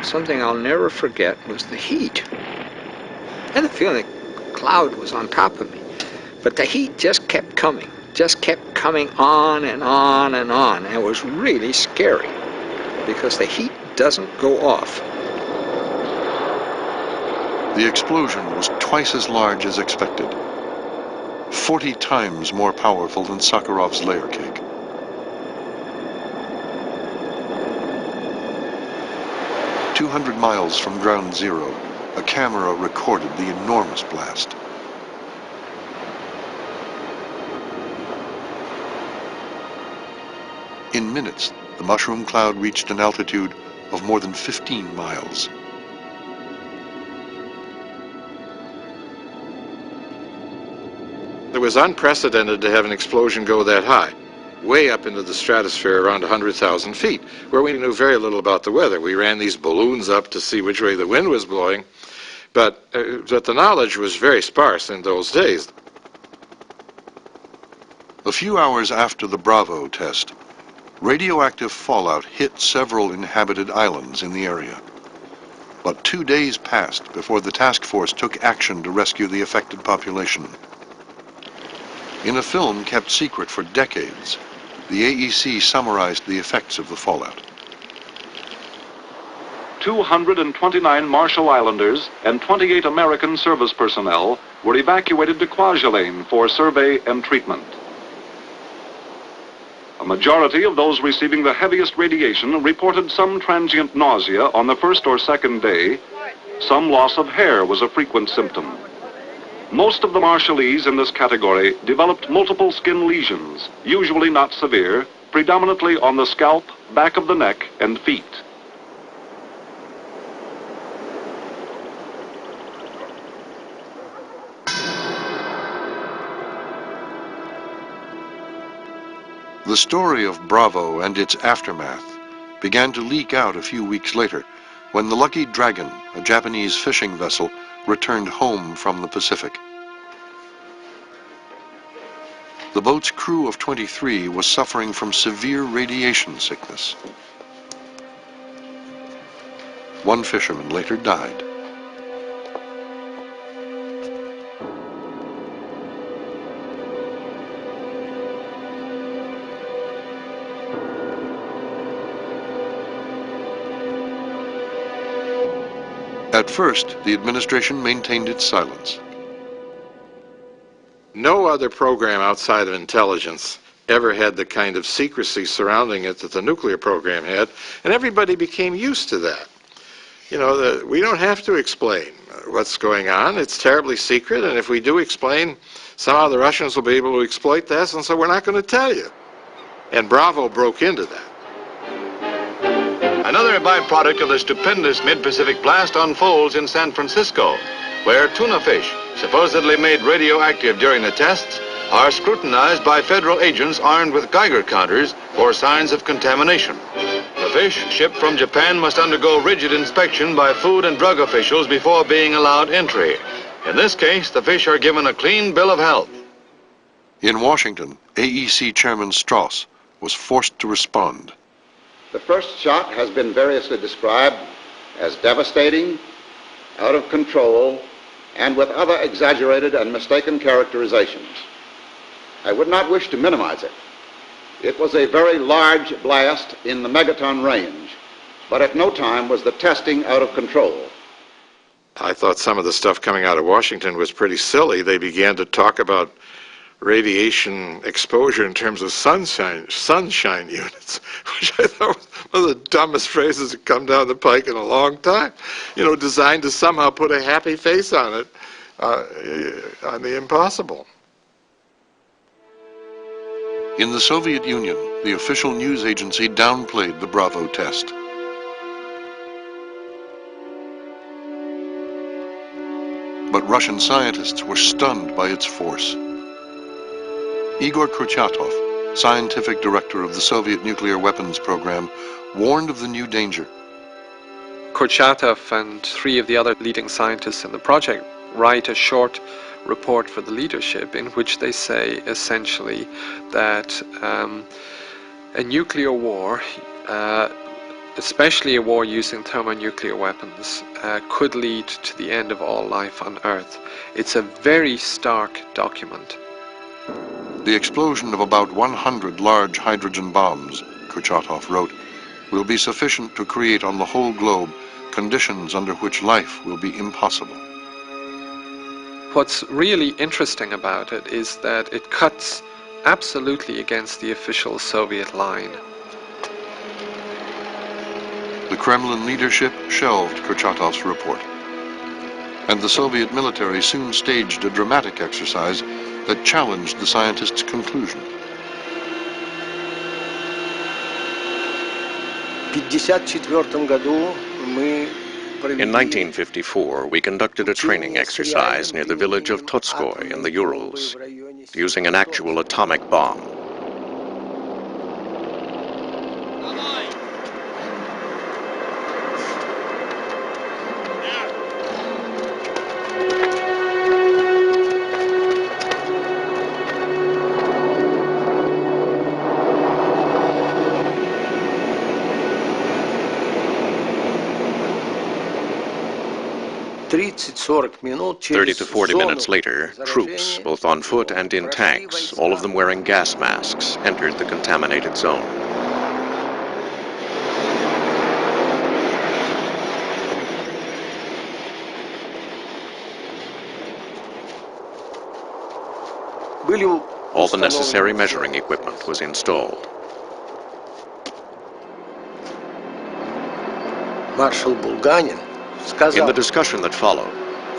Something I'll never forget was the heat. I had the feeling a cloud was on top of me, but the heat just kept coming on and on and on. And it was really scary because the heat doesn't go off. The explosion was twice as large as expected, 40 times more powerful than Sakharov's layer cake. "200 miles from ground zero, a camera recorded the enormous blast. In minutes, the mushroom cloud reached an altitude of more than 15 miles. It was unprecedented to have an explosion go that high, way up into the stratosphere around 100,000 feet, where we knew very little about the weather. We ran these balloons up to see which way the wind was blowing, but the knowledge was very sparse in those days. A few hours after the Bravo test, radioactive fallout hit several inhabited islands in the area. But 2 days passed before the task force took action to rescue the affected population. In a film kept secret for decades, the AEC summarized the effects of the fallout. 229 Marshall Islanders and 28 American service personnel were evacuated to Kwajalein for survey and treatment. A majority of those receiving the heaviest radiation reported some transient nausea on the first or second day. Some loss of hair was a frequent symptom. Most of the Marshallese in this category developed multiple skin lesions, usually not severe, predominantly on the scalp, back of the neck, and feet. The story of Bravo and its aftermath began to leak out a few weeks later when the Lucky Dragon, a Japanese fishing vessel, returned home from the Pacific. The boat's crew of 23 was suffering from severe radiation sickness. One fisherman later died. At first, the administration maintained its silence. No other program outside of intelligence ever had the kind of secrecy surrounding it that the nuclear program had, and everybody became used to that. You know, we don't have to explain what's going on. It's terribly secret, and if we do explain, somehow the Russians will be able to exploit this, and so we're not going to tell you. And Bravo broke into that. Another byproduct of the stupendous mid-Pacific blast unfolds in San Francisco, where tuna fish, supposedly made radioactive during the tests, are scrutinized by federal agents armed with Geiger counters for signs of contamination. The fish shipped from Japan must undergo rigid inspection by food and drug officials before being allowed entry. In this case, the fish are given a clean bill of health. In Washington, AEC Chairman Strauss was forced to respond. The first shot has been variously described as devastating, out of control, and with other exaggerated and mistaken characterizations. I would not wish to minimize it. It was a very large blast in the megaton range, but at no time was the testing out of control. I thought some of the stuff coming out of Washington was pretty silly. They began to talk about radiation exposure in terms of sunshine units, which I thought was one of the dumbest phrases that come down the pike in a long time. You know, designed to somehow put a happy face on it, on the impossible. In the Soviet Union, the official news agency downplayed the Bravo test. But Russian scientists were stunned by its force. Igor Kurchatov, scientific director of the Soviet nuclear weapons program, warned of the new danger. Kurchatov and 3 of the other leading scientists in the project write a short report for the leadership in which they say essentially that a nuclear war, especially a war using thermonuclear weapons, could lead to the end of all life on Earth. It's a very stark document. The explosion of about 100 large hydrogen bombs, Kurchatov wrote, will be sufficient to create on the whole globe conditions under which life will be impossible. What's really interesting about it is that it cuts absolutely against the official Soviet line. The Kremlin leadership shelved Kurchatov's report, and the Soviet military soon staged a dramatic exercise that challenged the scientists' conclusion. In 1954, we conducted a training exercise near the village of Totskoy in the Urals, using an actual atomic bomb. 30 to 40 minutes later, troops, both on foot and in tanks, all of them wearing gas masks, entered the contaminated zone. All the necessary measuring equipment was installed. In the discussion that followed,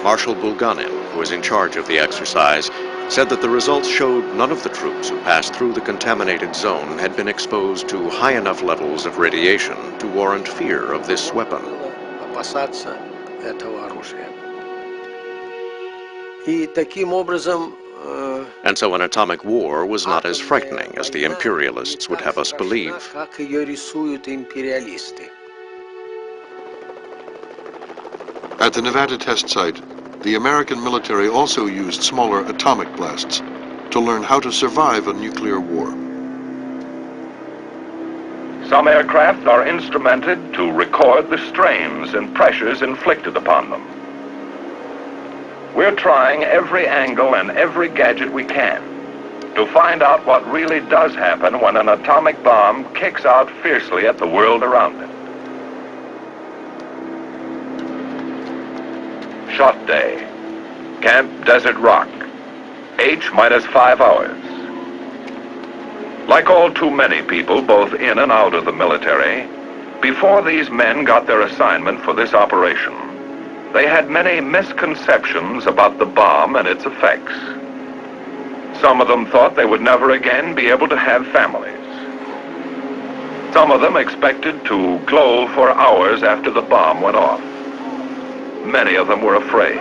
Marshal Bulganin, who was in charge of the exercise, said that the results showed none of the troops who passed through the contaminated zone had been exposed to high enough levels of radiation to warrant fear of this weapon. And so an atomic war was not as frightening as the imperialists would have us believe. At the Nevada test site, the American military also used smaller atomic blasts to learn how to survive a nuclear war. Some aircraft are instrumented to record the strains and pressures inflicted upon them. We're trying every angle and every gadget we can to find out what really does happen when an atomic bomb kicks out fiercely at the world around it. Shot day. Camp Desert Rock. H-5 hours. Like all too many people, both in and out of the military, before these men got their assignment for this operation, they had many misconceptions about the bomb and its effects. Some of them thought they would never again be able to have families. Some of them expected to glow for hours after the bomb went off. Many of them were afraid.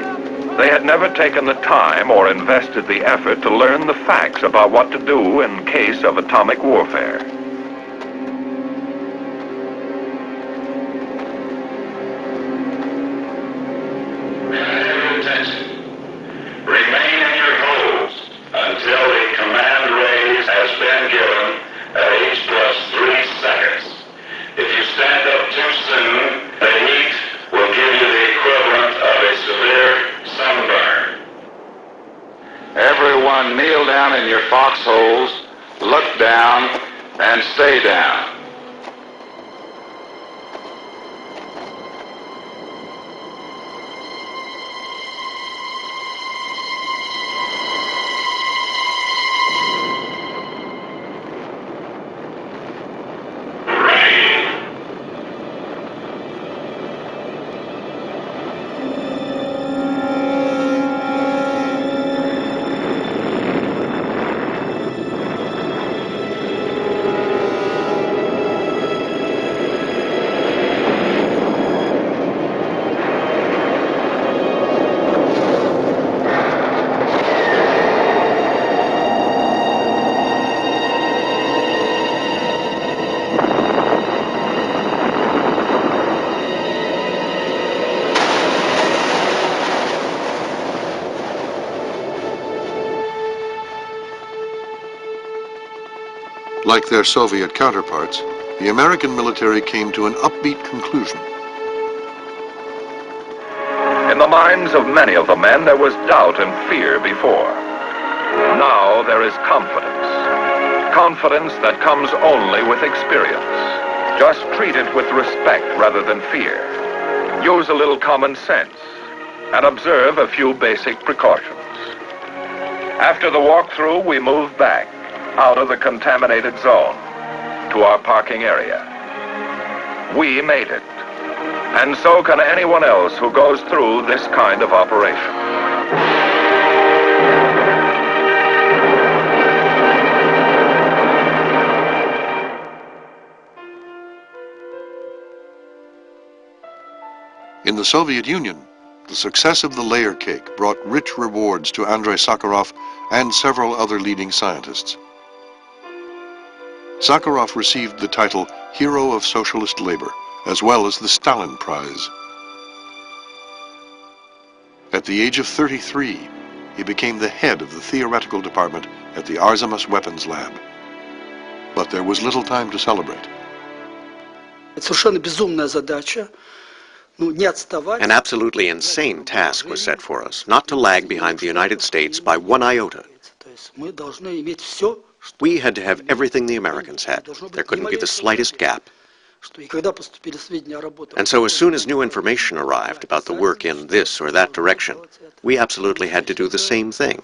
They had never taken the time or invested the effort to learn the facts about what to do in case of atomic warfare. Remain in your holes until the command raise has been given at H+3 seconds. If you stand up too soon, the heat will give you the equivalent of a severe sunburn. Everyone kneel down in your foxholes, look down, and stay down. Like their Soviet counterparts, the American military came to an upbeat conclusion. In the minds of many of the men, there was doubt and fear before. Now there is confidence. Confidence that comes only with experience. Just treat it with respect rather than fear. Use a little common sense and observe a few basic precautions. After the walkthrough, we move back out of the contaminated zone to our parking area. We made it, and so can anyone else who goes through this kind of operation. In the Soviet Union, the success of the layer cake brought rich rewards to Andrei Sakharov and several other leading scientists. Sakharov received the title Hero of Socialist Labor, as well as the Stalin Prize. At the age of 33, he became the head of the theoretical department at the Artemis Weapons Lab. But there was little time to celebrate. Это совершенно безумная задача. An absolutely insane task was set for us, not to lag behind the United States by 1 iota. We had to have everything the Americans had. There couldn't be the slightest gap. And so as soon as new information arrived about the work in this or that direction, we absolutely had to do the same thing.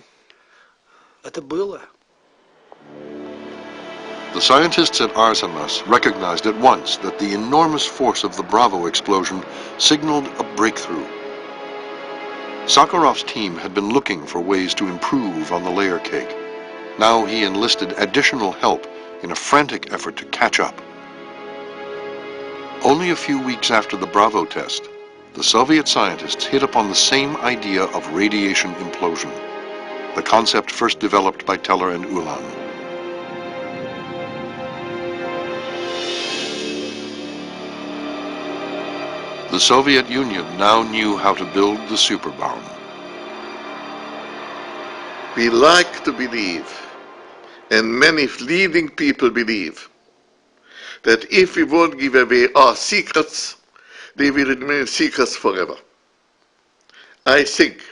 The scientists at Arzamas recognized at once that the enormous force of the Bravo explosion signaled a breakthrough. Sakharov's team had been looking for ways to improve on the layer cake. Now he enlisted additional help in a frantic effort to catch up. Only a few weeks after the Bravo test, the Soviet scientists hit upon the same idea of radiation implosion, the concept first developed by Teller and Ulan. The Soviet Union now knew how to build the Superbomb. We like to believe, and many leading people believe, that if we won't give away our secrets, they will remain secrets forever. I think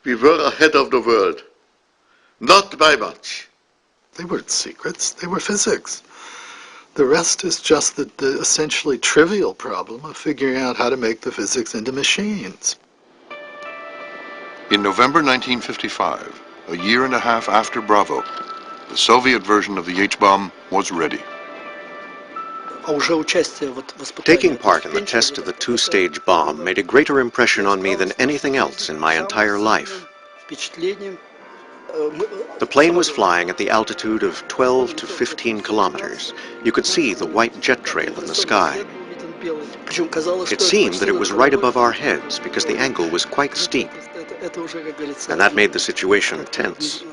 we were ahead of the world, not by much. They weren't secrets, they were physics. The rest is just the essentially trivial problem of figuring out how to make the physics into machines. In November 1955, a year and a half after Bravo, the Soviet version of the H-bomb was ready. Taking part in the test of the two-stage bomb made a greater impression on me than anything else in my entire life. The plane was flying at the altitude of 12 to 15 kilometers. You could see the white jet trail in the sky. It seemed that it was right above our heads because the angle was quite steep, and that made the situation tense.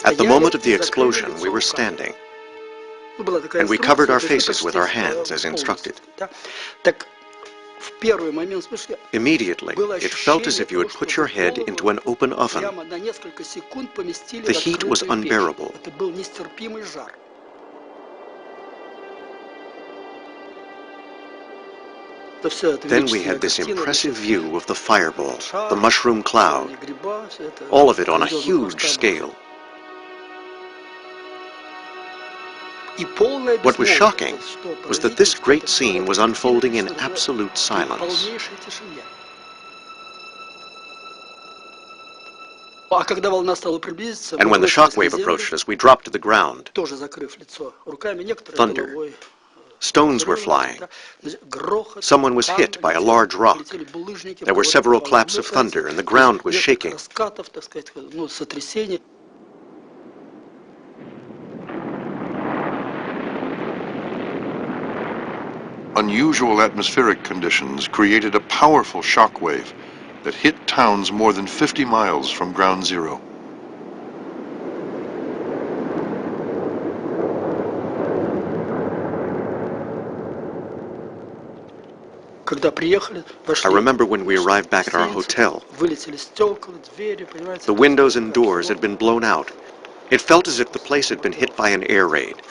At the moment of the explosion, we were standing, and we covered our faces with our hands as instructed. Immediately, it felt as if you had put your head into an open oven. The heat was unbearable. Then we had this impressive view of the fireball, the mushroom cloud, all of it on a huge scale. What was shocking was that this great scene was unfolding in absolute silence. And when the shockwave approached us, we dropped to the ground. Thunder. Stones were flying. Someone was hit by a large rock. There were several claps of thunder, and the ground was shaking. Unusual atmospheric conditions created a powerful shock wave that hit towns more than 50 miles from ground zero. I remember when we arrived back at our hotel. The windows and doors had been blown out. It felt as if the place had been hit by an air raid.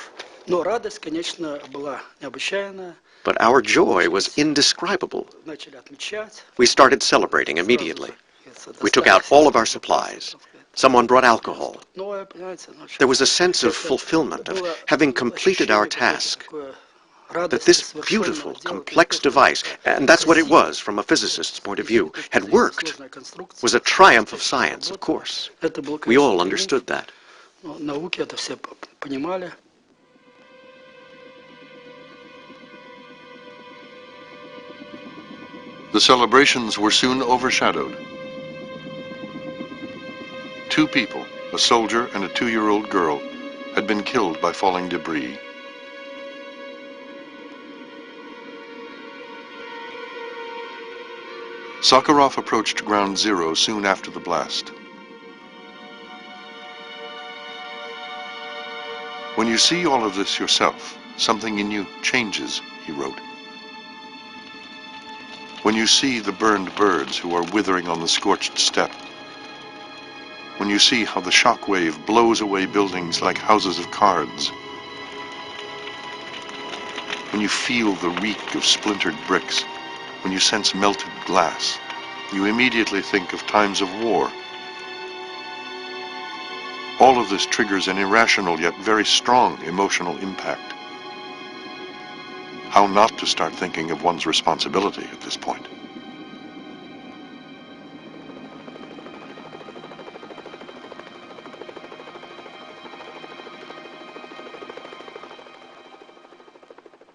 But our joy was indescribable. We started celebrating immediately. We took out all of our supplies. Someone brought alcohol. There was a sense of fulfillment, of having completed our task. That this beautiful, complex device, and that's what it was from a physicist's point of view, had worked, was a triumph of science, of course. We all understood that. The celebrations were soon overshadowed. 2 people, a soldier and a 2-year-old girl, had been killed by falling debris. Sakharov approached ground zero soon after the blast. When you see all of this yourself, something in you changes, he wrote. When you see the burned birds who are withering on the scorched steppe, when you see how the shock wave blows away buildings like houses of cards, when you feel the reek of splintered bricks, when you sense melted glass, you immediately think of times of war. All of this triggers an irrational yet very strong emotional impact. How not to start thinking of one's responsibility at this point?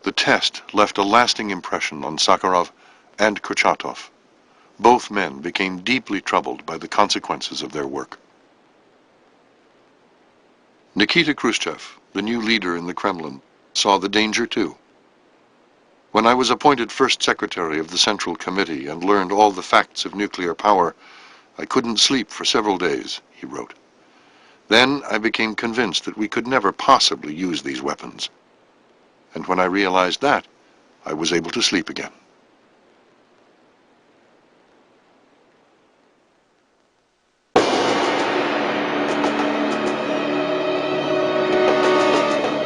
The test left a lasting impression on Sakharov and Kurchatov. Both men became deeply troubled by the consequences of their work. Nikita Khrushchev, the new leader in the Kremlin, saw the danger too. When I was appointed first secretary of the Central Committee and learned all the facts of nuclear power, I couldn't sleep for several days, he wrote. Then I became convinced that we could never possibly use these weapons. And when I realized that, I was able to sleep again.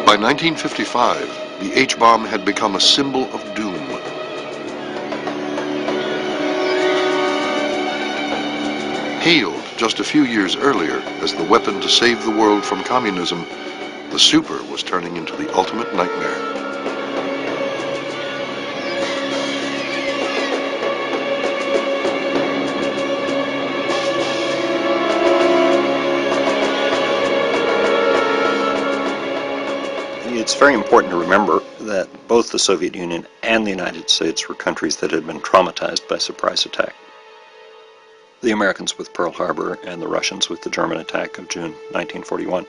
By 1955, the H-bomb had become a symbol of doom. Hailed just a few years earlier as the weapon to save the world from communism, the Super was turning into the ultimate nightmare. It's very important to remember that both the Soviet Union and the United States were countries that had been traumatized by surprise attack. The Americans with Pearl Harbor and the Russians with the German attack of June 1941.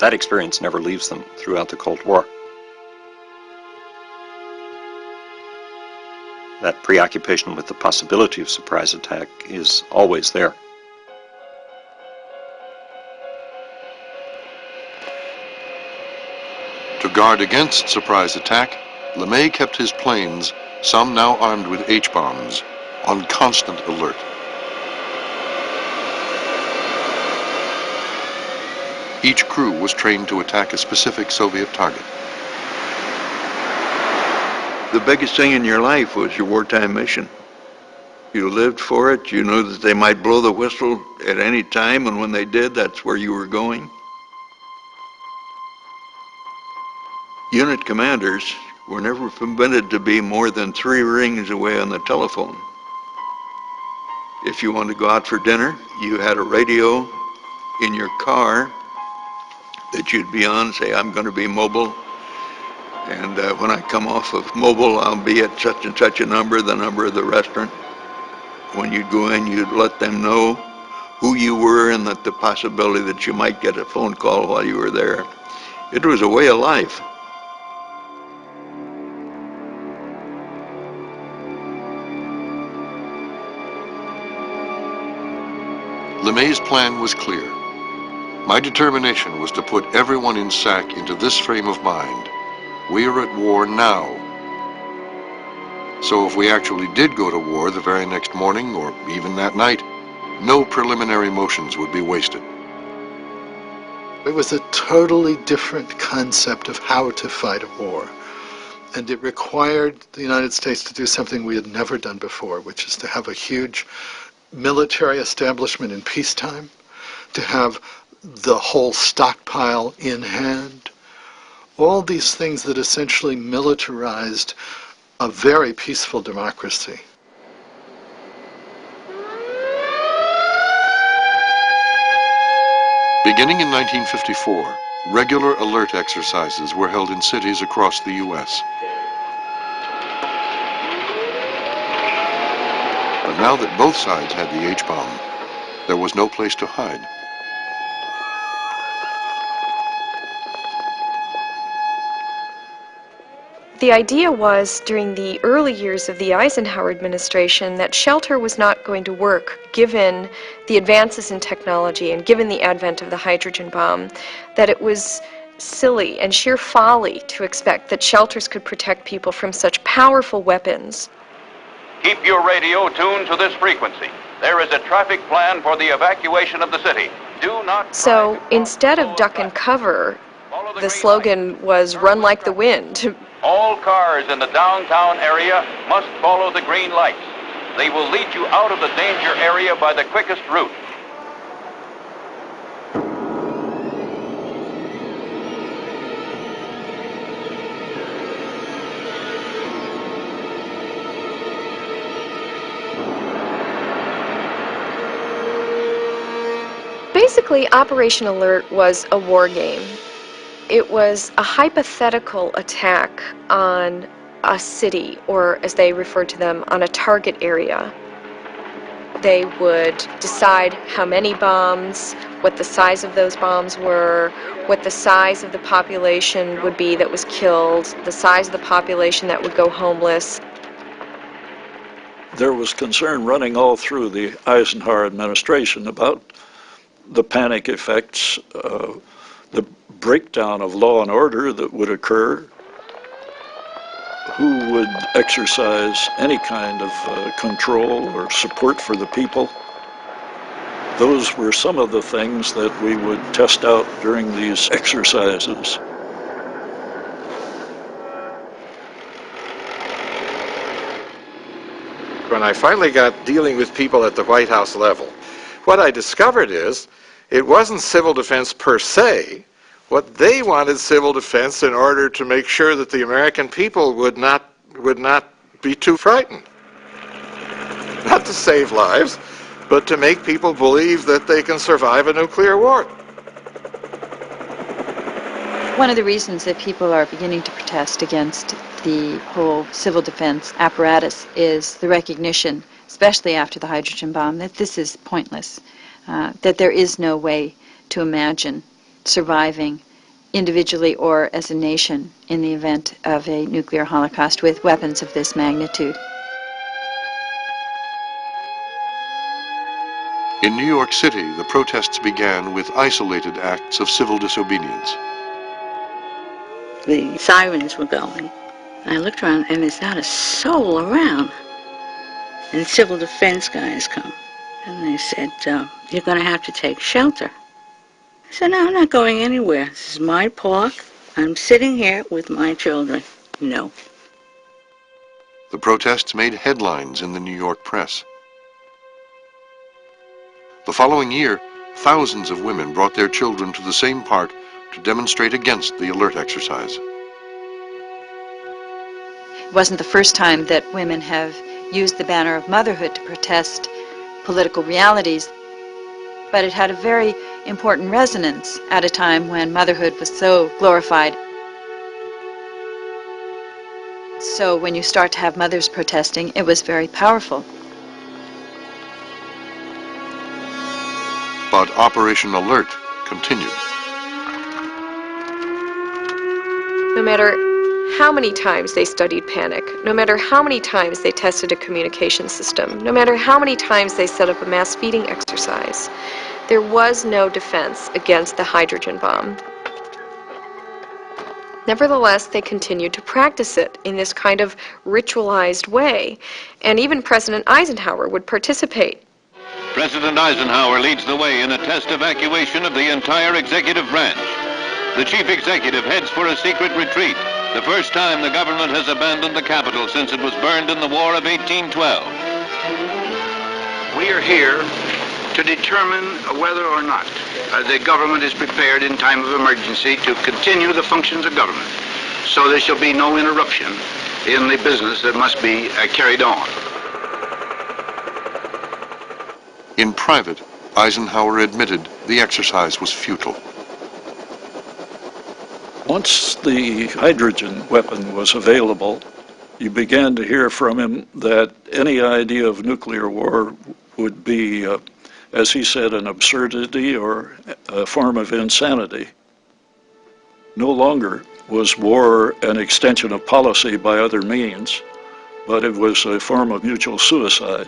That experience never leaves them throughout the Cold War. That preoccupation with the possibility of surprise attack is always there. To guard against surprise attack, LeMay kept his planes, some now armed with H-bombs, on constant alert. Each crew was trained to attack a specific Soviet target. The biggest thing in your life was your wartime mission. You lived for it. You knew that they might blow the whistle at any time, and when they did, that's where you were going. Unit commanders were never permitted to be more than 3 rings away on the telephone. If you wanted to go out for dinner, you had a radio in your car that you'd be on, say, I'm going to be mobile, and when I come off of mobile, I'll be at such and such a number, the number of the restaurant. When you'd go in, you'd let them know who you were and that the possibility that you might get a phone call while you were there. It was a way of life. LeMay's plan was clear. My determination was to put everyone in SAC into this frame of mind. We are at war now. So if we actually did go to war the very next morning, or even that night, no preliminary motions would be wasted. It was a totally different concept of how to fight a war. And it required the United States to do something we had never done before, which is to have a huge military establishment in peacetime, to have the whole stockpile in hand. All these things that essentially militarized a very peaceful democracy. Beginning in 1954, regular alert exercises were held in cities across the U.S. But now that both sides had the H-bomb, there was no place to hide. The idea was, during the early years of the Eisenhower administration, that shelter was not going to work given the advances in technology and given the advent of the hydrogen bomb, that it was silly and sheer folly to expect that shelters could protect people from such powerful weapons. Keep your radio tuned to this frequency. There is a traffic plan for the evacuation of the city. Do not... So instead of duck and cover, the slogan was run like the wind. All cars in the downtown area must follow the green lights. They will lead you out of the danger area by the quickest route. Basically, Operation Alert was a war game. It was a hypothetical attack on a city, or as they referred to them, on a target area. They would decide how many bombs, what the size of those bombs were, what the size of the population would be that was killed, the size of the population that would go homeless. There was concern running all through the Eisenhower administration about the panic effects, the breakdown of law and order that would occur, who would exercise any kind of control or support for the people. Those were some of the things that we would test out during these exercises. When I finally got dealing with people at the White House level, what I discovered is it wasn't civil defense per se. What they wanted civil defense in order to make sure that the American people would not be too frightened. Not to save lives, but to make people believe that they can survive a nuclear war. One of the reasons that people are beginning to protest against the whole civil defense apparatus is the recognition, especially after the hydrogen bomb, that this is pointless, that there is no way to imagine surviving individually or as a nation in the event of a nuclear holocaust with weapons of this magnitude. In New York City, the protests began with isolated acts of civil disobedience. The sirens were going. I looked around and there's not a soul around. And civil defense guys come. And they said, you're going to have to take shelter. I said, no, I'm not going anywhere. This is my park. I'm sitting here with my children. No. The protests made headlines in the New York press. The following year, thousands of women brought their children to the same park to demonstrate against the alert exercise. It wasn't the first time that women have used the banner of motherhood to protest political realities, but it had a very important resonance at a time when motherhood was so glorified. So when you start to have mothers protesting, it was very powerful. But Operation Alert continued. No matter how many times they studied panic, no matter how many times they tested a communication system, no matter how many times they set up a mass feeding exercise, there was no defense against the hydrogen bomb. Nevertheless, they continued to practice it in this kind of ritualized way, and even President Eisenhower would participate. President Eisenhower leads the way in a test evacuation of the entire executive branch. The chief executive heads for a secret retreat, the first time the government has abandoned the capital since it was burned in the War of 1812. We are here to determine whether or not the government is prepared in time of emergency to continue the functions of government. So there shall be no interruption in the business that must be carried on. In private, Eisenhower admitted the exercise was futile. Once the hydrogen weapon was available, you began to hear from him that any idea of nuclear war would be, as he said, an absurdity or a form of insanity. No longer was war an extension of policy by other means, but it was a form of mutual suicide.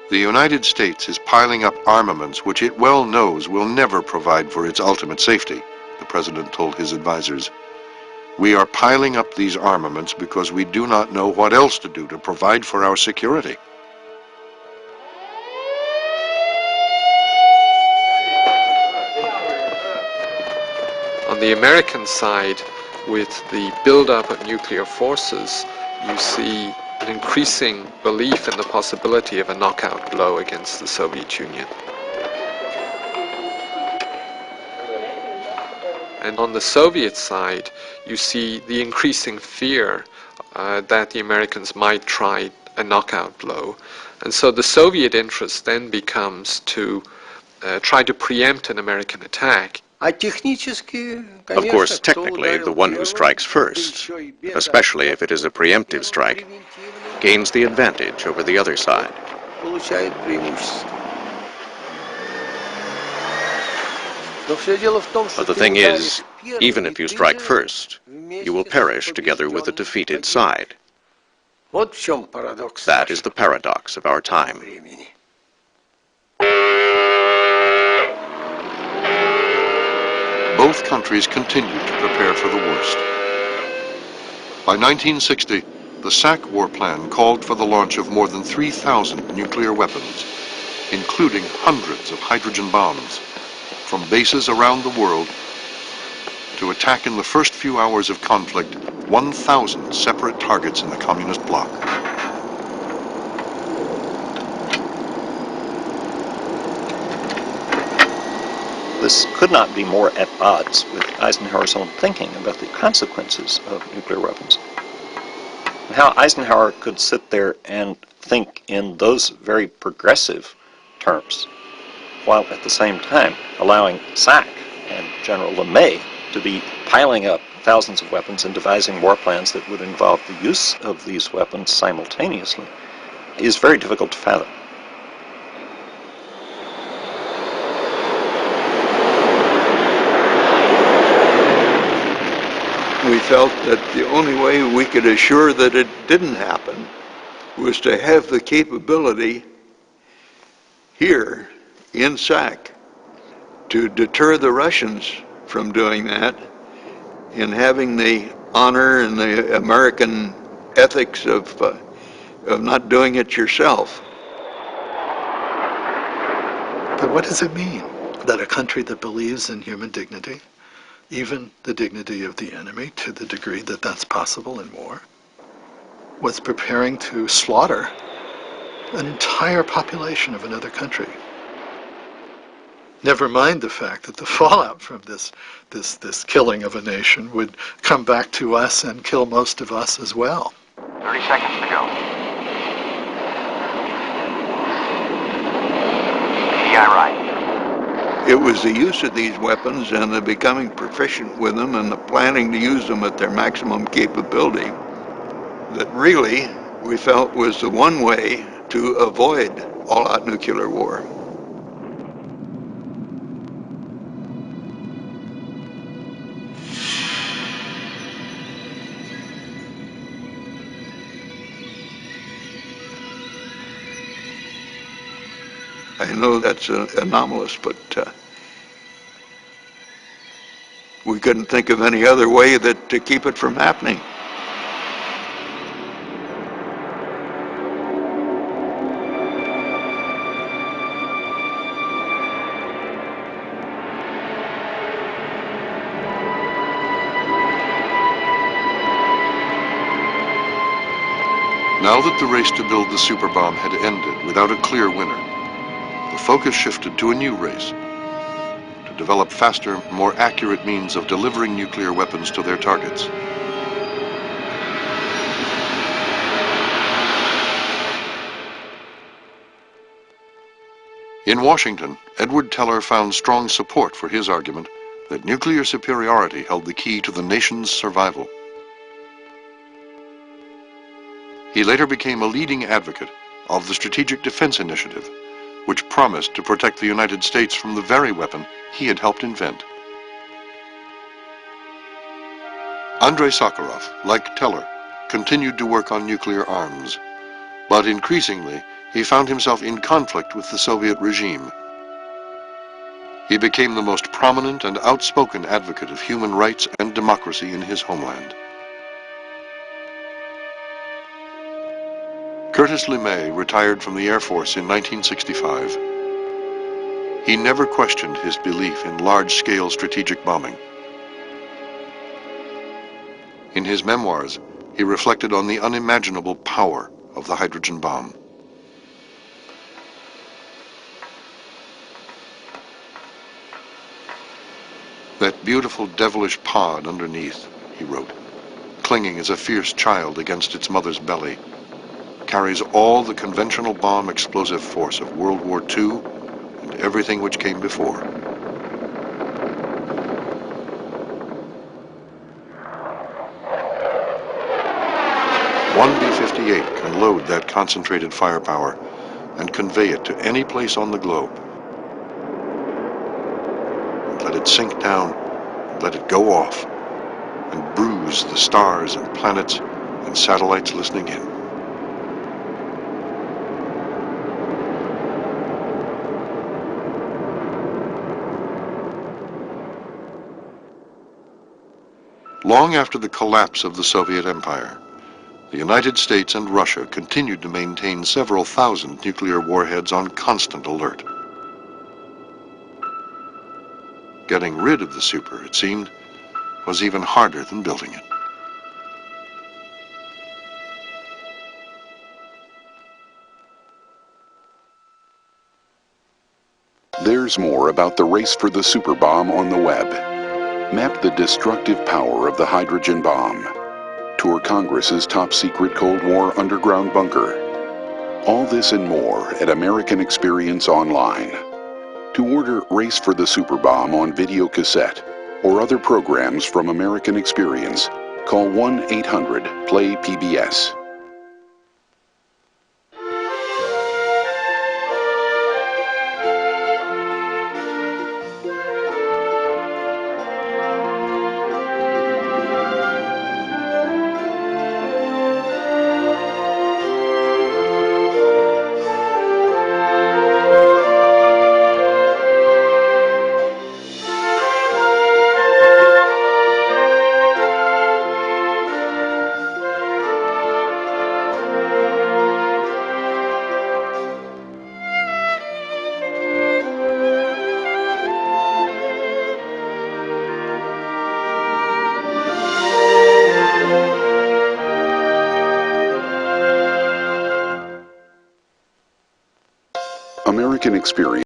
The United States is piling up armaments which it well knows will never provide for its ultimate safety, the president told his advisors. We are piling up these armaments because we do not know what else to do to provide for our security. On the American side, with the buildup of nuclear forces, you see an increasing belief in the possibility of a knockout blow against the Soviet Union. And on the Soviet side, you see the increasing fear that the Americans might try a knockout blow. And so the Soviet interest then becomes to try to preempt an American attack. Of course, technically, the one who strikes first, especially if it is a preemptive strike, gains the advantage over the other side. But the thing is, even if you strike first, you will perish together with the defeated side. That is the paradox of our time. Both countries continued to prepare for the worst. By 1960, the SAC war plan called for the launch of more than 3,000 nuclear weapons, including hundreds of hydrogen bombs, from bases around the world to attack in the first few hours of conflict 1,000 separate targets in the communist bloc. This could not be more at odds with Eisenhower's own thinking about the consequences of nuclear weapons. How Eisenhower could sit there and think in those very progressive terms, while at the same time allowing SAC and General LeMay to be piling up thousands of weapons and devising war plans that would involve the use of these weapons simultaneously, is very difficult to fathom. We felt that the only way we could assure that it didn't happen was to have the capability here in SAC to deter the Russians from doing that, and having the honor and the American ethics of not doing it yourself. But what does it mean that a country that believes in human dignity, even the dignity of the enemy to the degree that that's possible in war, was preparing to slaughter an entire population of another country? Never mind the fact that the fallout from this killing of a nation would come back to us and kill most of us as well. 30 seconds to go. Yeah, right. It was the use of these weapons and the becoming proficient with them and the planning to use them at their maximum capability that really we felt was the one way to avoid all-out nuclear war. I know that's anomalous, but we couldn't think of any other way to keep it from happening. Now that the race to build the Superbomb had ended without a clear winner, the focus shifted to a new race, to develop faster, more accurate means of delivering nuclear weapons to their targets. In Washington, Edward Teller found strong support for his argument that nuclear superiority held the key to the nation's survival. He later became a leading advocate of the Strategic Defense Initiative, which promised to protect the United States from the very weapon he had helped invent. Andrei Sakharov, like Teller, continued to work on nuclear arms, but increasingly he found himself in conflict with the Soviet regime. He became the most prominent and outspoken advocate of human rights and democracy in his homeland. Curtis LeMay retired from the Air Force in 1965. He never questioned his belief in large-scale strategic bombing. In his memoirs, he reflected on the unimaginable power of the hydrogen bomb. That beautiful devilish pod underneath, he wrote, clinging as a fierce child against its mother's belly, carries all the conventional bomb explosive force of World War II and everything which came before. One B-58 can load that concentrated firepower and convey it to any place on the globe. And let it sink down, and let it go off, and bruise the stars and planets and satellites listening in. Long after the collapse of the Soviet Empire, the United States and Russia continued to maintain several thousand nuclear warheads on constant alert. Getting rid of the super, it seemed, was even harder than building it. There's more about the race for the superbomb on the web. Map the destructive power of the hydrogen bomb. Tour Congress's top-secret Cold War underground bunker. All this and more at American Experience Online. To order Race for the Superbomb on video cassette or other programs from American Experience, call 1-800-PLAY-PBS. American Experience.